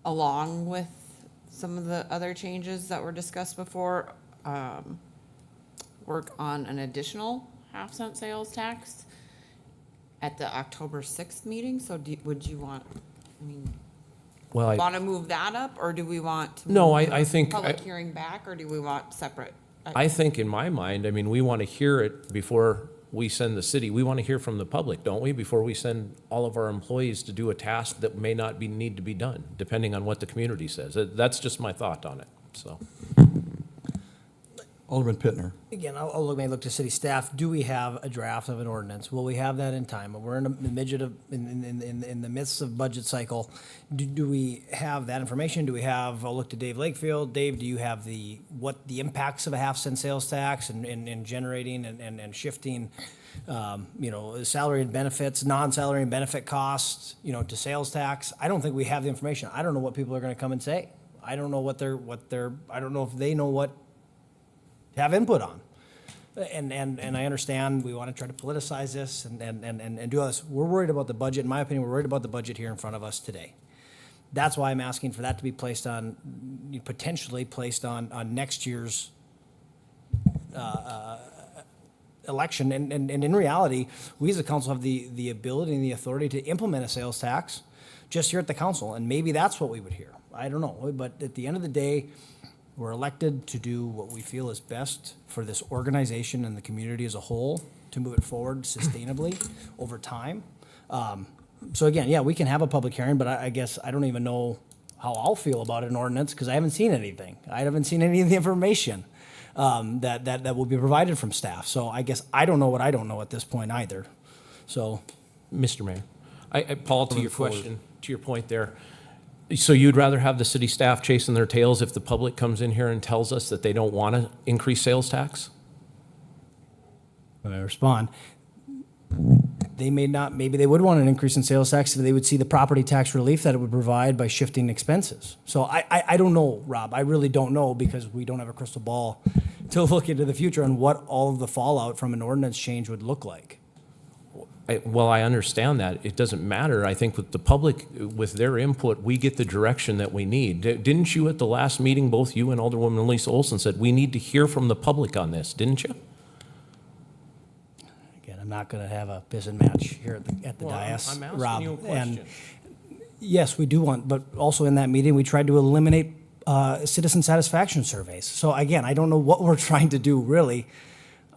along with some of the other changes that were discussed before, work on an additional half-cent sales tax at the October 6th meeting. So would you want, Well, want to move that up, or do we want to No, move I the think- public hearing back, or do we want separate? I think in my mind, I mean, we want to hear it before we send the city. We want to hear from the public, don't we? Before we send all of our employees to do a task that may not need to be done, depending on what the community says. That's just my thought on it, so. Alderman Pittner. Again, may look to city staff. Do we have a draft of an ordinance? Will we have that in time? We're in the midst of budget cycle. Do we have that information? Do we have? I'll look to Dave Lakefield. Dave, do you have what the impacts of a half-cent sales tax and generating and shifting, salary and benefits, non-salary and benefit costs, to sales tax? I don't think we have the information. I don't know what people are going to come and say. I don't know I don't know if they know what have input on. And I understand we want to try to politicize this and do all this. We're worried about the budget. In my opinion, we're worried about the budget here in front of us today. That's why I'm asking for that to be potentially placed on next year's election. And in reality, we as a council have the ability and the authority to implement a sales tax just here at the council. And maybe that's what we would hear. I don't know. But at the end of the day, we're elected to do what we feel is best for this organization and the community as a whole to move it forward sustainably over time. So again, yeah, we can have a public hearing, but I guess I don't even know how I'll feel about an ordinance because I haven't seen anything. I haven't seen any of the information that will be provided from staff. So I guess I don't know what I don't know at this point either. So, Mr. Mayor, Paul, to your question, to your point there, so you'd rather have the city staff chasing their tails if the public comes in here and tells us that they don't want to increase sales tax? when I respond, they may not, maybe they would want an increase in sales tax if they would see the property tax relief that it would provide by shifting expenses. So I don't know, Rob. I really don't know because we don't have a crystal ball to look into the future on what all of the fallout from an ordinance change would look like. Well, I understand that. It doesn't matter. I think with the public, with their input, we get the direction that we need. Didn't you at the last meeting, both you and Alderwoman Lisa Olson said, we need to hear from the public on this, didn't you? Again, I'm not going to have a piss and match here at the dais, I'm asking Rob. you a question. And yes, we do want, but also in that meeting, we tried to eliminate citizen satisfaction surveys. So again, I don't know what we're trying to do, really.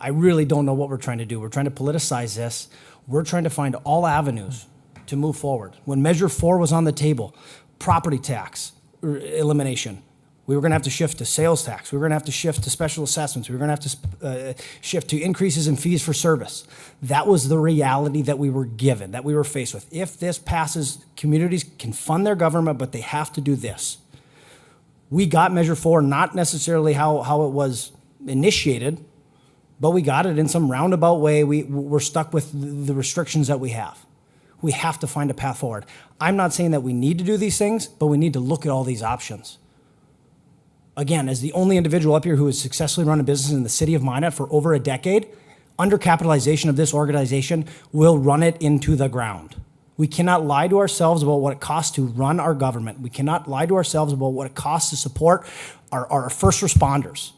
I really don't know what we're trying to do. We're trying to politicize this. We're trying to find all avenues to move forward. When Measure 4 was on the table, property tax elimination, we were going to have to shift to sales tax. We were going to have to shift to special assessments. We were going to have to shift to increases in fees for service. That was the reality that we were given, that we were faced with. If this passes, communities can fund their government, but they have to do this. We got Measure 4, not necessarily how it was initiated, but we got it in some roundabout way. We're stuck with the restrictions that we have. We have to find a path forward. I'm not saying that we need to do these things, but we need to look at all these options. Again, as the only individual up here who has successfully run a business in the city of Minot for over a decade, undercapitalization of this organization will run it into the ground. We cannot lie to ourselves about what it costs to run our government. We cannot lie to ourselves about what it costs to support our first responders.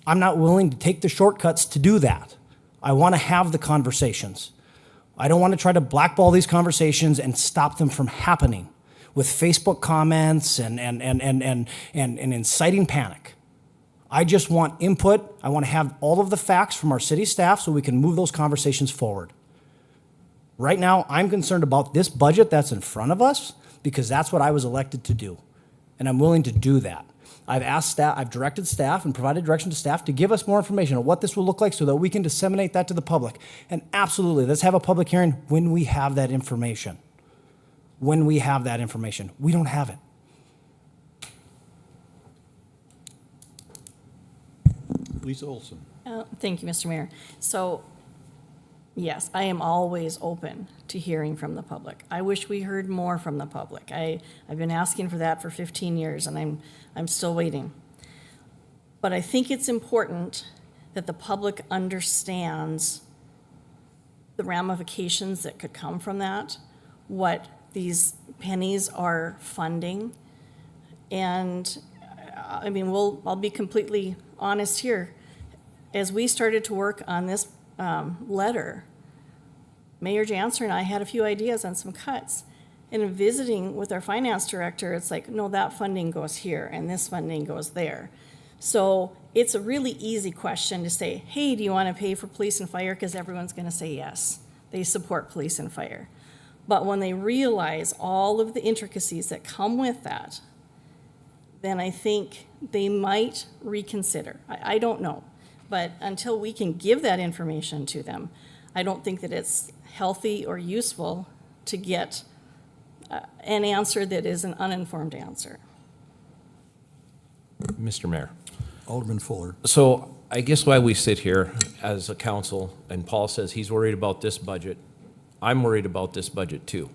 I'm not willing to take the shortcuts to do that. I want to have the conversations. I don't want to try to blackball these conversations and stop them from happening with Facebook comments and inciting panic. I just want input. I want to have all of the facts from our city staff so we can move those conversations forward. Right now, I'm concerned about this budget that's in front of us because that's what I was elected to do, and I'm willing to do that. I've asked staff, I've directed staff and provided direction to staff to give us more information on what this will look like so that we can disseminate that to the public. And absolutely, let's have a public hearing when we have that information. When we have that information. We don't have it. Lisa Olson. Thank you, Mr. Mayor. So yes, I am always open to hearing from the public. I wish we heard more from the public. I've been asking for that for 15 years, and I'm still waiting. But I think it's important that the public understands the ramifications that could come from that, what these pennies are funding. And I mean, I'll be completely honest here. As we started to work on this letter, Mayor Janser and I had a few ideas on some cuts. And in visiting with our finance director, it's like, no, that funding goes here and this funding goes there. So it's a really easy question to say, hey, do you want to pay for police and fire? Because everyone's going to say yes. They support police and fire. But when they realize all of the intricacies that come with that, then I think they might reconsider. I don't know. But until we can give that information to them, I don't think that it's healthy or useful to get an answer that is an uninformed answer. Mr. Mayor. Alderman Fuller. So I guess why we sit here as a council, and Paul says he's worried about this budget, I'm worried about this budget too.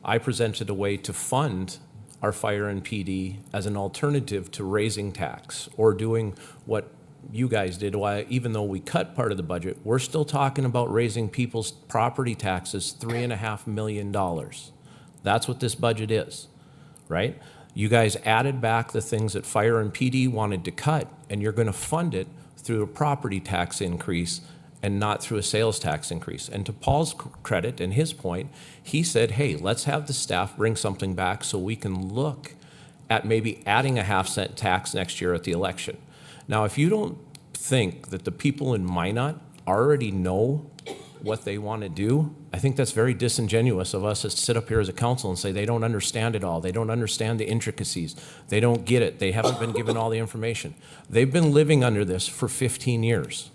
I presented a way to fund our fire and PD as an alternative to raising tax or doing what you guys did. Why, even though we cut part of the budget, we're still talking about raising people's property taxes $3.5 million. That's what this budget is, right? You guys added back the things that fire and PD wanted to cut, and you're going to fund it through a property tax increase and not through a sales tax increase. And to Paul's credit and his point, he said, hey, let's have the staff bring something back so we can look at maybe adding a 0.5-cent tax next year at the election. Now, if you don't think that the people in Minot already know what they want to do, I think that's very disingenuous of us to sit up here as a council and say they don't understand it all. They don't understand the intricacies. They don't get it. They haven't been given all the information. They've been living under this for 15 years.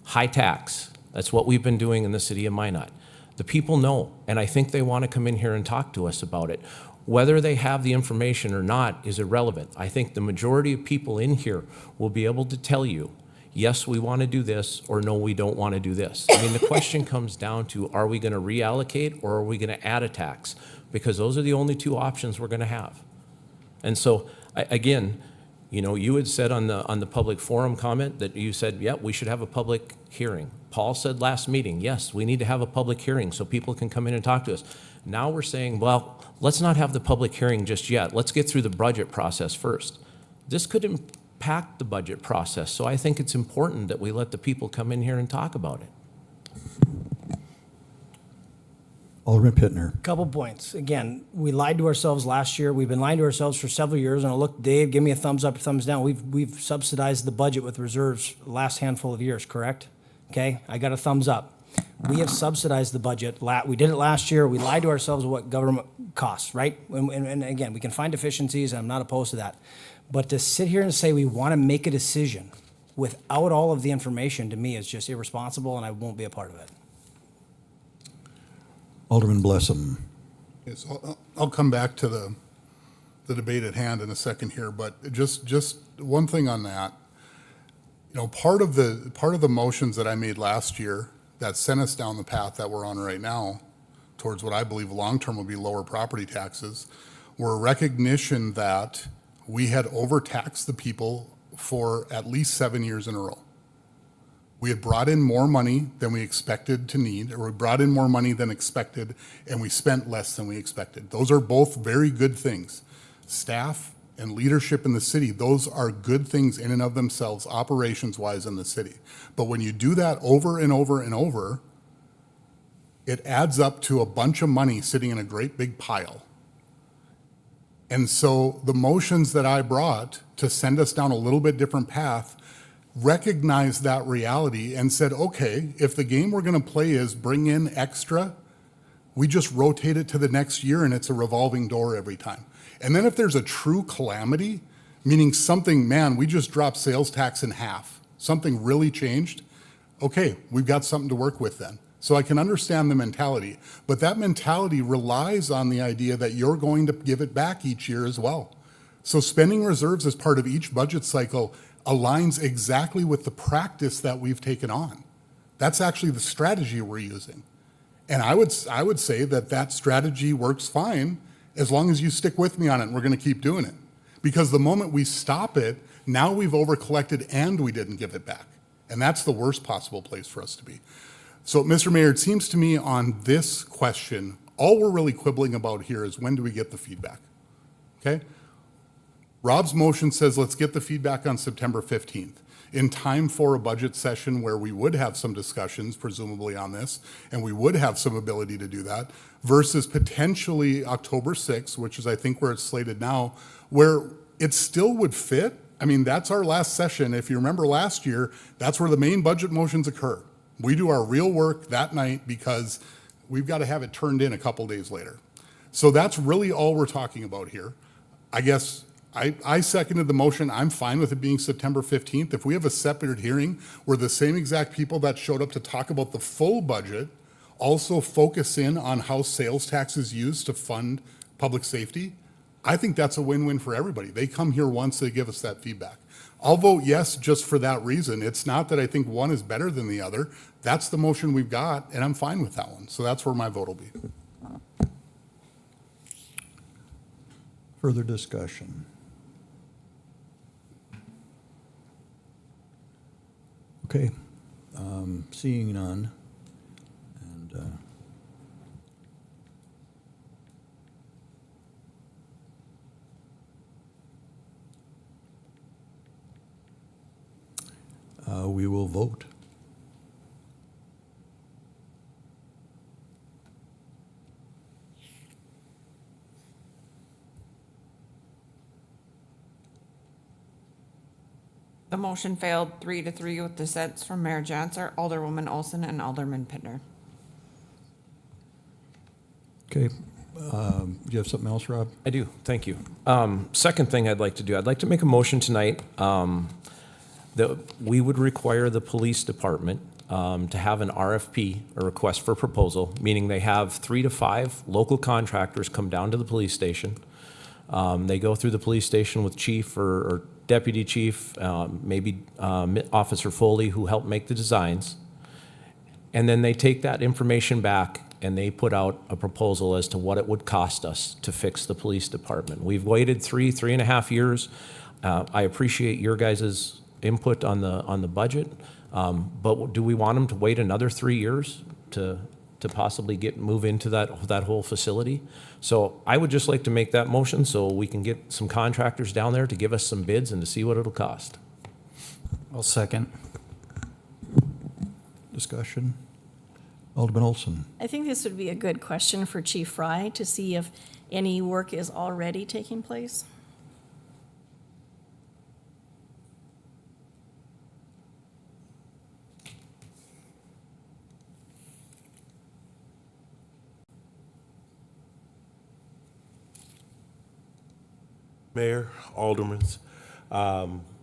High tax. That's what we've been doing in the city of Minot. The people know, and I think they want to come in here and talk to us about it. Whether they have the information or not is irrelevant. I think the majority of people in here will be able to tell you, yes, we want to do this, or no, we don't want to do this. I mean, the question comes down to, are we going to reallocate or are we going to add a tax? Because those are the only two options we're going to have. And so, again, you know, you had said on the public forum comment that you said, yeah, we should have a public hearing. Paul said last meeting, yes, we need to have a public hearing so people can come in and talk to us. Now we're saying, well, let's not have the public hearing just yet. Let's get through the budget process first. This could impact the budget process, so I think it's important that we let the people come in here and talk about it. Alderman Pittner. Couple points. Again, we lied to ourselves last year. We've been lying to ourselves for several years. And look, Dave, give me a thumbs up or thumbs down. We've subsidized the budget with reserves the last handful of years, correct? Okay, I got a thumbs up. We have subsidized the budget. We did it last year. We lied to ourselves what government costs, right? And again, we can find deficiencies. I'm not opposed to that. But to sit here and say we want to make a decision without all of the information, to me, is just irresponsible, and I won't be a part of it. Alderman Blessum. Yes, I'll come back to the debate at hand in a second here, but just one thing on that. You know, part of the motions that I made last year that sent us down the path that we're on right now towards what I believe long-term will be lower property taxes were a recognition that we had overtaxed the people for at least 7 years in a row. We had brought in more money than we expected to need, or we brought in more money than expected, and we spent less than we expected. Those are both very good things. Staff and leadership in the city, those are good things in and of themselves, operations-wise in the city. But when you do that over and over and over, it adds up to a bunch of money sitting in a great big pile. And so the motions that I brought to send us down a little bit different path recognized that reality and said, okay, if the game we're going to play is bring in extra, we just rotate it to the next year and it's a revolving door every time. And then if there's a true calamity, meaning something, man, we just dropped sales tax in half, something really changed, okay, we've got something to work with then. So I can understand the mentality, but that mentality relies on the idea that you're going to give it back each year as well. So spending reserves as part of each budget cycle aligns exactly with the practice that we've taken on. That's actually the strategy we're using. And I would say that that strategy works fine as long as you stick with me on it, and we're going to keep doing it. Because the moment we stop it, now we've overcollected and we didn't give it back. And that's the worst possible place for us to be. So, Mr. Mayor, it seems to me on this question, all we're really quibbling about here is when do we get the feedback? Okay? Rob's motion says let's get the feedback on September 15th, in time for a budget session where we would have some discussions, presumably on this, and we would have some ability to do that, versus potentially October 6th, which is I think where it's slated now, where it still would fit. I mean, that's our last session. If you remember last year, that's where the main budget motions occur. We do our real work that night because we've got to have it turned in a couple days later. So that's really all we're talking about here. I guess I seconded the motion. I'm fine with it being September 15th. If we have a separate hearing where the same exact people that showed up to talk about the full budget also focus in on how sales tax is used to fund public safety, I think that's a win-win for everybody. They come here once, they give us that feedback. I'll vote yes just for that reason. It's not that I think one is better than the other. That's the motion we've got, and I'm fine with that one. So that's where my vote will be. Further discussion? Okay, seeing none, and we will vote. The motion failed 3-3 with dissents from Mayor Janser, Alderwoman Olson, and Alderman Pittner. Okay, do you have something else, Rob? I do, thank you. Second thing I'd like to do, I'd like to make a motion tonight that we would require the police department to have an RFP, a request for proposal, meaning they have 3 to 5 local contractors come down to the police station. They go through the police station with chief or deputy chief, maybe Officer Foley, who helped make the designs. And then they take that information back and they put out a proposal as to what it would cost us to fix the police department. We've waited 3.5 years. I appreciate your guys' input on the budget, but do we want them to wait another 3 years to possibly move into that whole facility? So I would just like to make that motion so we can get some contractors down there to give us some bids and to see what it'll cost. I'll second. Discussion? Alderman Olson. I think this would be a good question for Chief Fry to see if any work is already taking place. Mayor, Aldermans,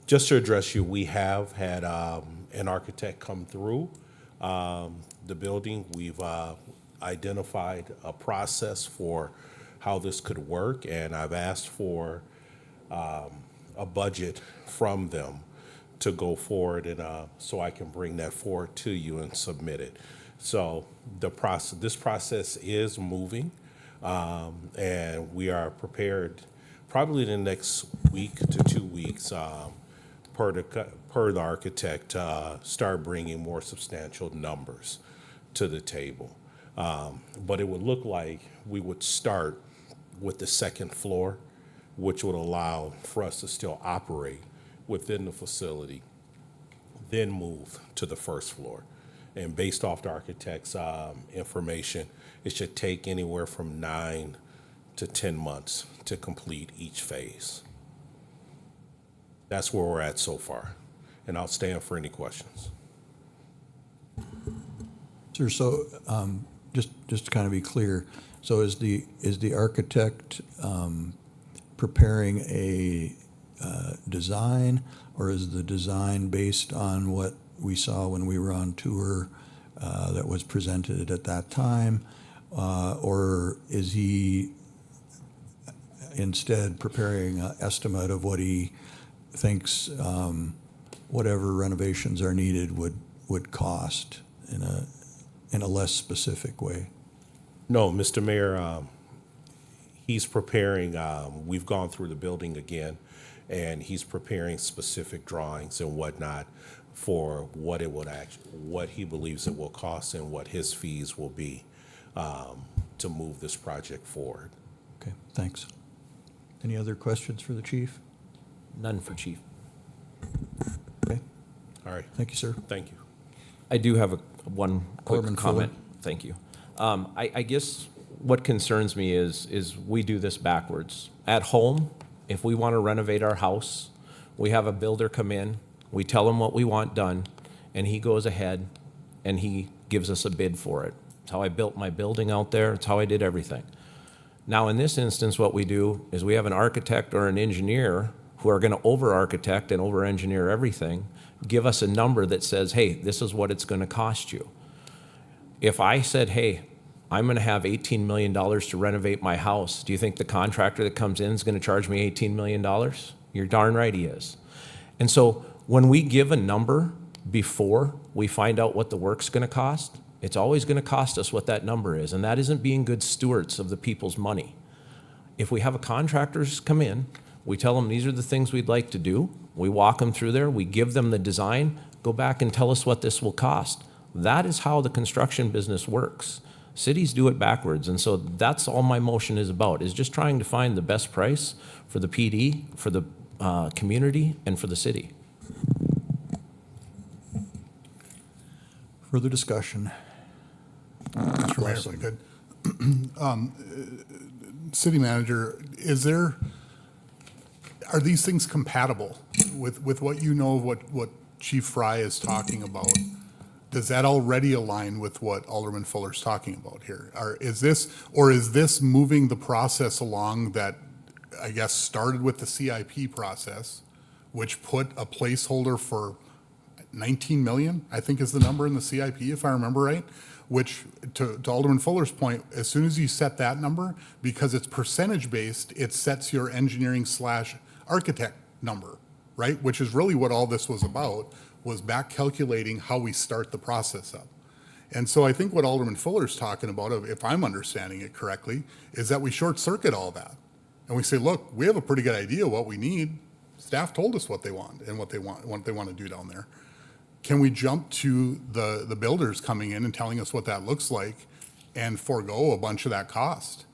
just to address you, we have had an architect come through the building. We've identified a process for how this could work, and I've asked for a budget from them to go forward, and so I can bring that forward to you and submit it. So this process is moving, and we are prepared probably in the next week to 2 weeks, per the architect, start bringing more substantial numbers to the table. But it would look like we would start with the second floor, which would allow for us to still operate within the facility, then move to the first floor. And based off the architect's information, it should take anywhere from 9 to 10 months to complete each phase. That's where we're at so far, and I'll stand for any questions. Sir, so just to kind of be clear, so is the architect preparing a design, or is the design based on what we saw when we were on tour that was presented at that time, or is he instead preparing an estimate of what he thinks whatever renovations are needed would cost? in a less specific way? No, Mr. Mayor, he's preparing, we've gone through the building again, and he's preparing specific drawings and whatnot for what it would what he believes it will cost and what his fees will be to move this project forward. Okay, thanks. Any other questions for the chief? None for chief. Okay, All right, thank you, sir. thank you. I do have one quick Alderman comment. Fuller. Thank you. I guess what concerns me is we do this backwards. At home, if we want to renovate our house, we have a builder come in, we tell him what we want done, and he goes ahead and he gives us a bid for it. It's how I built my building out there. It's how I did everything. Now, in this instance, what we do is we have an architect or an engineer who are going to over-architect and over-engineer everything, give us a number that says, hey, this is what it's going to cost you. If I said, hey, I'm going to have $18 million to renovate my house, do you think the contractor that comes in is going to charge me $18 million? You're darn right he is. And so when we give a number before we find out what the work's going to cost, it's always going to cost us what that number is, and that isn't being good stewards of the people's money. If we have a contractors come in, we tell them these are the things we'd like to do, we walk them through there, we give them the design, go back and tell us what this will cost. That is how the construction business works. Cities do it backwards, and so that's all my motion is about, is just trying to find the best price for the PD, for the community, and for the city. Further discussion? Mr. Mayor, if I could. City manager, are these things compatible with what you know of what Chief Fry is talking about? Does that already align with what Alderman Fuller's talking about here? Is this moving the process along that, I guess, started with the CIP process, which put a placeholder for 19 million, I think is the number in the CIP, if I remember right, which, to Alderman Fuller's point, as soon as you set that number, because it's percentage-based, it sets your engineering/architect number, right? Which is really what all this was about, was back calculating how we start the process up. And so I think what Alderman Fuller's talking about, if I'm understanding it correctly, is that we short-circuit all that. And we say, look, we have a pretty good idea what we need. Staff told us what they want and what they want to do down there. Can we jump to the builders coming in and telling us what that looks like and forego a bunch of that cost?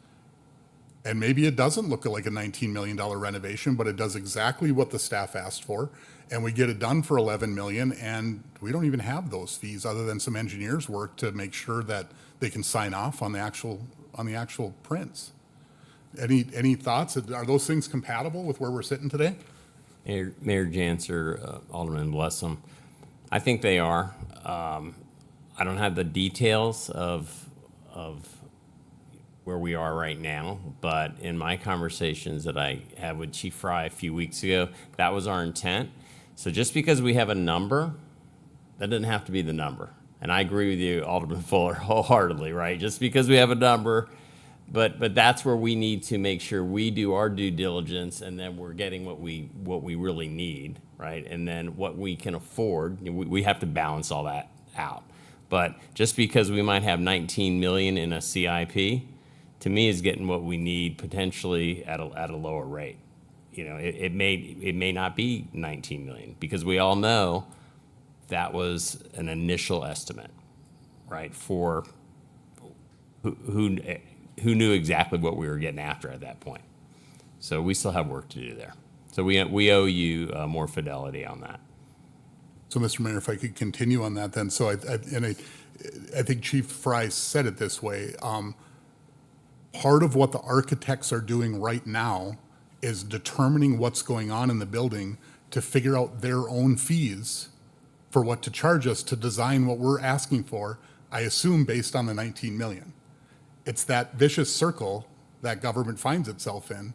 And maybe it doesn't look like a $19 million renovation, but it does exactly what the staff asked for, and we get it done for $11 million, and we don't even have those fees other than some engineers' work to make sure that they can sign off on the actual prints. Any thoughts? Are those things compatible with where we're sitting today? Mayor Janser, Alderman Blessum, I think they are. I don't have the details of where we are right now, but in my conversations that I had with Chief Fry a few weeks ago, that was our intent. So just because we have a number, that doesn't have to be the number. And I agree with you, Alderman Fuller, wholeheartedly, right? Just because we have a number, but that's where we need to make sure we do our due diligence, and then we're getting what we really need, right? And then what we can afford, we have to balance all that out. But just because we might have 19 million in a CIP, to me is getting what we need potentially at a lower rate. You know, it may not be 19 million, because we all know that was an initial estimate, right? For who knew exactly what we were getting after at that point. So we still have work to do there. So we owe you more fidelity on that. So, Mr. Mayor, if I could continue on that then. So I think Chief Fry said it this way. Part of what the architects are doing right now is determining what's going on in the building to figure out their own fees for what to charge us to design what we're asking for, I assume based on the 19 million. It's that vicious circle that government finds itself in,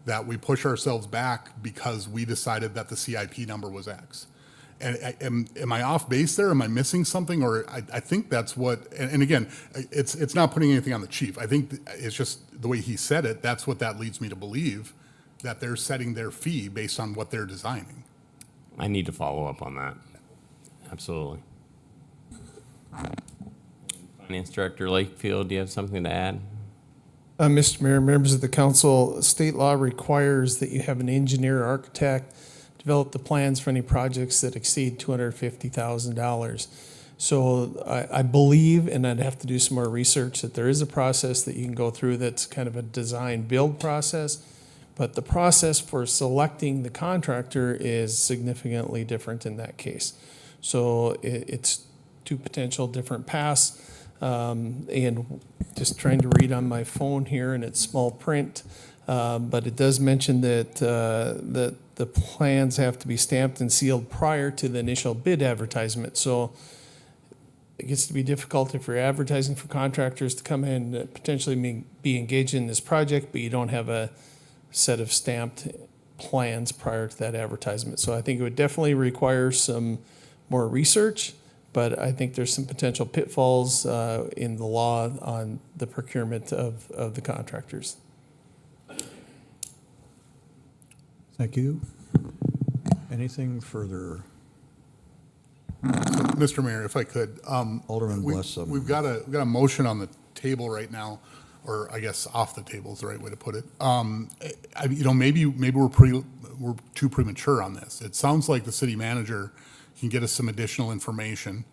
that we push ourselves back because we decided that the CIP number was X. And am I off base there? Am I missing something? Or I think that's what, and again, it's not putting anything on the chief. I think it's just the way he said it, that's what that leads me to believe, that they're setting their fee based on what they're designing. I need to follow up on that. Absolutely. Finance Director Lakefield, do you have something to add? Mr. Mayor, members of the council, state law requires that you have an engineer or architect develop the plans for any projects that exceed $250,000. So I believe, and I'd have to do some more research, that there is a process that you can go through that's kind of a design build process, but the process for selecting the contractor is significantly different in that case. So it's two potential different paths. And just trying to read on my phone here, and it's small print, but it does mention that that the plans have to be stamped and sealed prior to the initial bid advertisement. So it gets to be difficult if you're advertising for contractors to come in and potentially be engaged in this project, but you don't have a set of stamped plans prior to that advertisement. So I think it would definitely require some more research. But I think there's some potential pitfalls in the law on the procurement of the contractors. Thank you. Anything further? Mr. Mayor, if I could. Alderman Blessum. We've got a motion on the table right now, or I guess off the table is the right way to put it. Maybe we're too premature on this. It sounds like the city manager can get us some additional information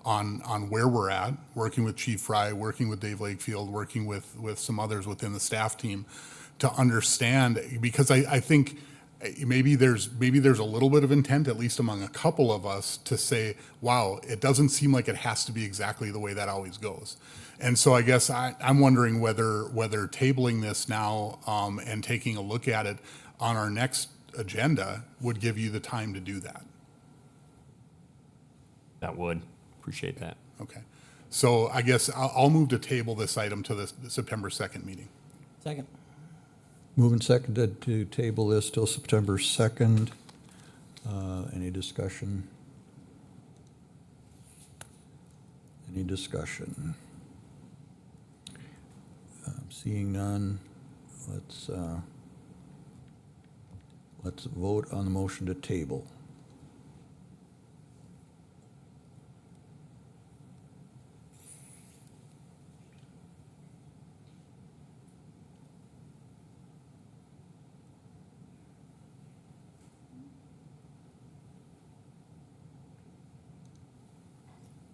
on where we're at, working with Chief Fry, working with Dave Lakefield, working with some others within the staff team to understand, because I think maybe there's a little bit of intent, at least among a couple of us, to say, wow, it doesn't seem like it has to be exactly the way that always goes. And so I guess I'm wondering whether tabling this now and taking a look at it on our next agenda would give you the time to do that. That would. Appreciate that. Okay. So I guess I'll move to table this item to the September 2nd meeting. Second. Moving seconded to table this till September 2nd. Any discussion? Any discussion? Seeing none, let's vote on the motion to table.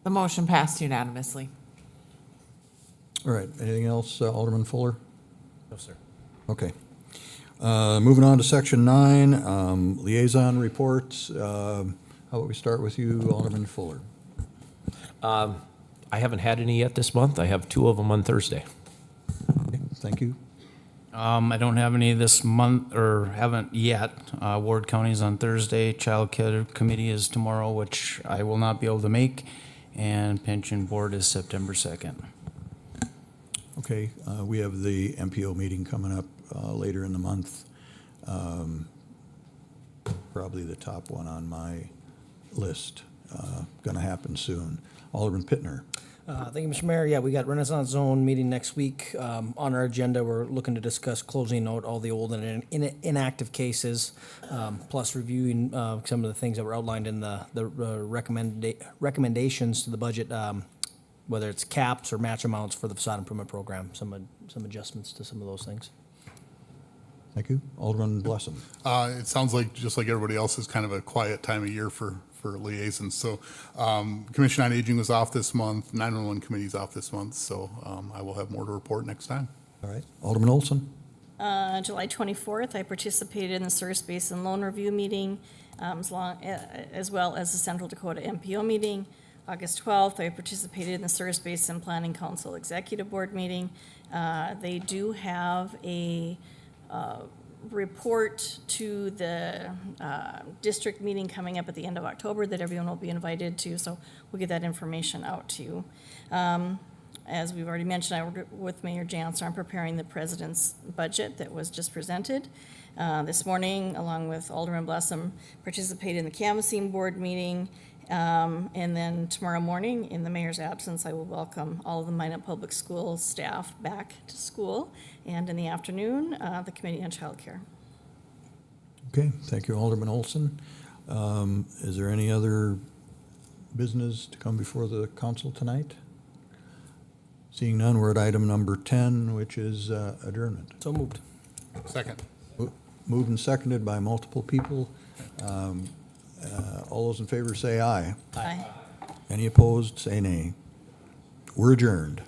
The motion passed unanimously. All right, anything else, Alderman Fuller? No, sir. Okay. Moving on to section 9, liaison reports. How about we start with you, Alderman Fuller? I haven't had any yet this month. I have 2 of them on Thursday. Okay, thank you. I don't have any this month, or haven't yet. Ward County's on Thursday. Child Care Committee is tomorrow, which I will not be able to make. And Pension Board is September 2nd. Okay, we have the MPO meeting coming up later in the month. Probably the top one on my list. Going to happen soon. Alderman Pittner. Thank you, Mr. Mayor. Yeah, we got Renaissance Zone meeting next week. On our agenda, we're looking to discuss closing out all the old and inactive cases, plus reviewing some of the things that were outlined in the recommendations to the budget, whether it's caps or match amounts for the facade improvement program, some adjustments to some of those things. Thank you. Alderman Blessum. It sounds like, just like everybody else, is kind of a quiet time of year for liaisons. So Commission on Aging was off this month, 911 Committee's off this month, so I will have more to report next time. All right. Alderman Olson. July 24th, I participated in the Service Basin Loan Review meeting, as well as the Central Dakota MPO meeting. August 12th, I participated in the Service Basin Planning Council Executive Board meeting. They do have a report to the district meeting coming up at the end of October that everyone will be invited to, so we'll get that information out to you. As we've already mentioned, I worked with Mayor Jansen on preparing the president's budget that was just presented. This morning, along with Alderman Blessum, participated in the canvassing board meeting. And then tomorrow morning, in the mayor's absence, I will welcome all of the Minot Public Schools staff back to school. And in the afternoon, the Committee on Child Care. Okay, thank you, Alderman Olson. Is there any other business to come before the council tonight? Seeing none, we're at item number 10, which is adjournment. So moved. Second. Moved and seconded by multiple people. All those in favor say aye. Aye. Any opposed, say nay. We're adjourned.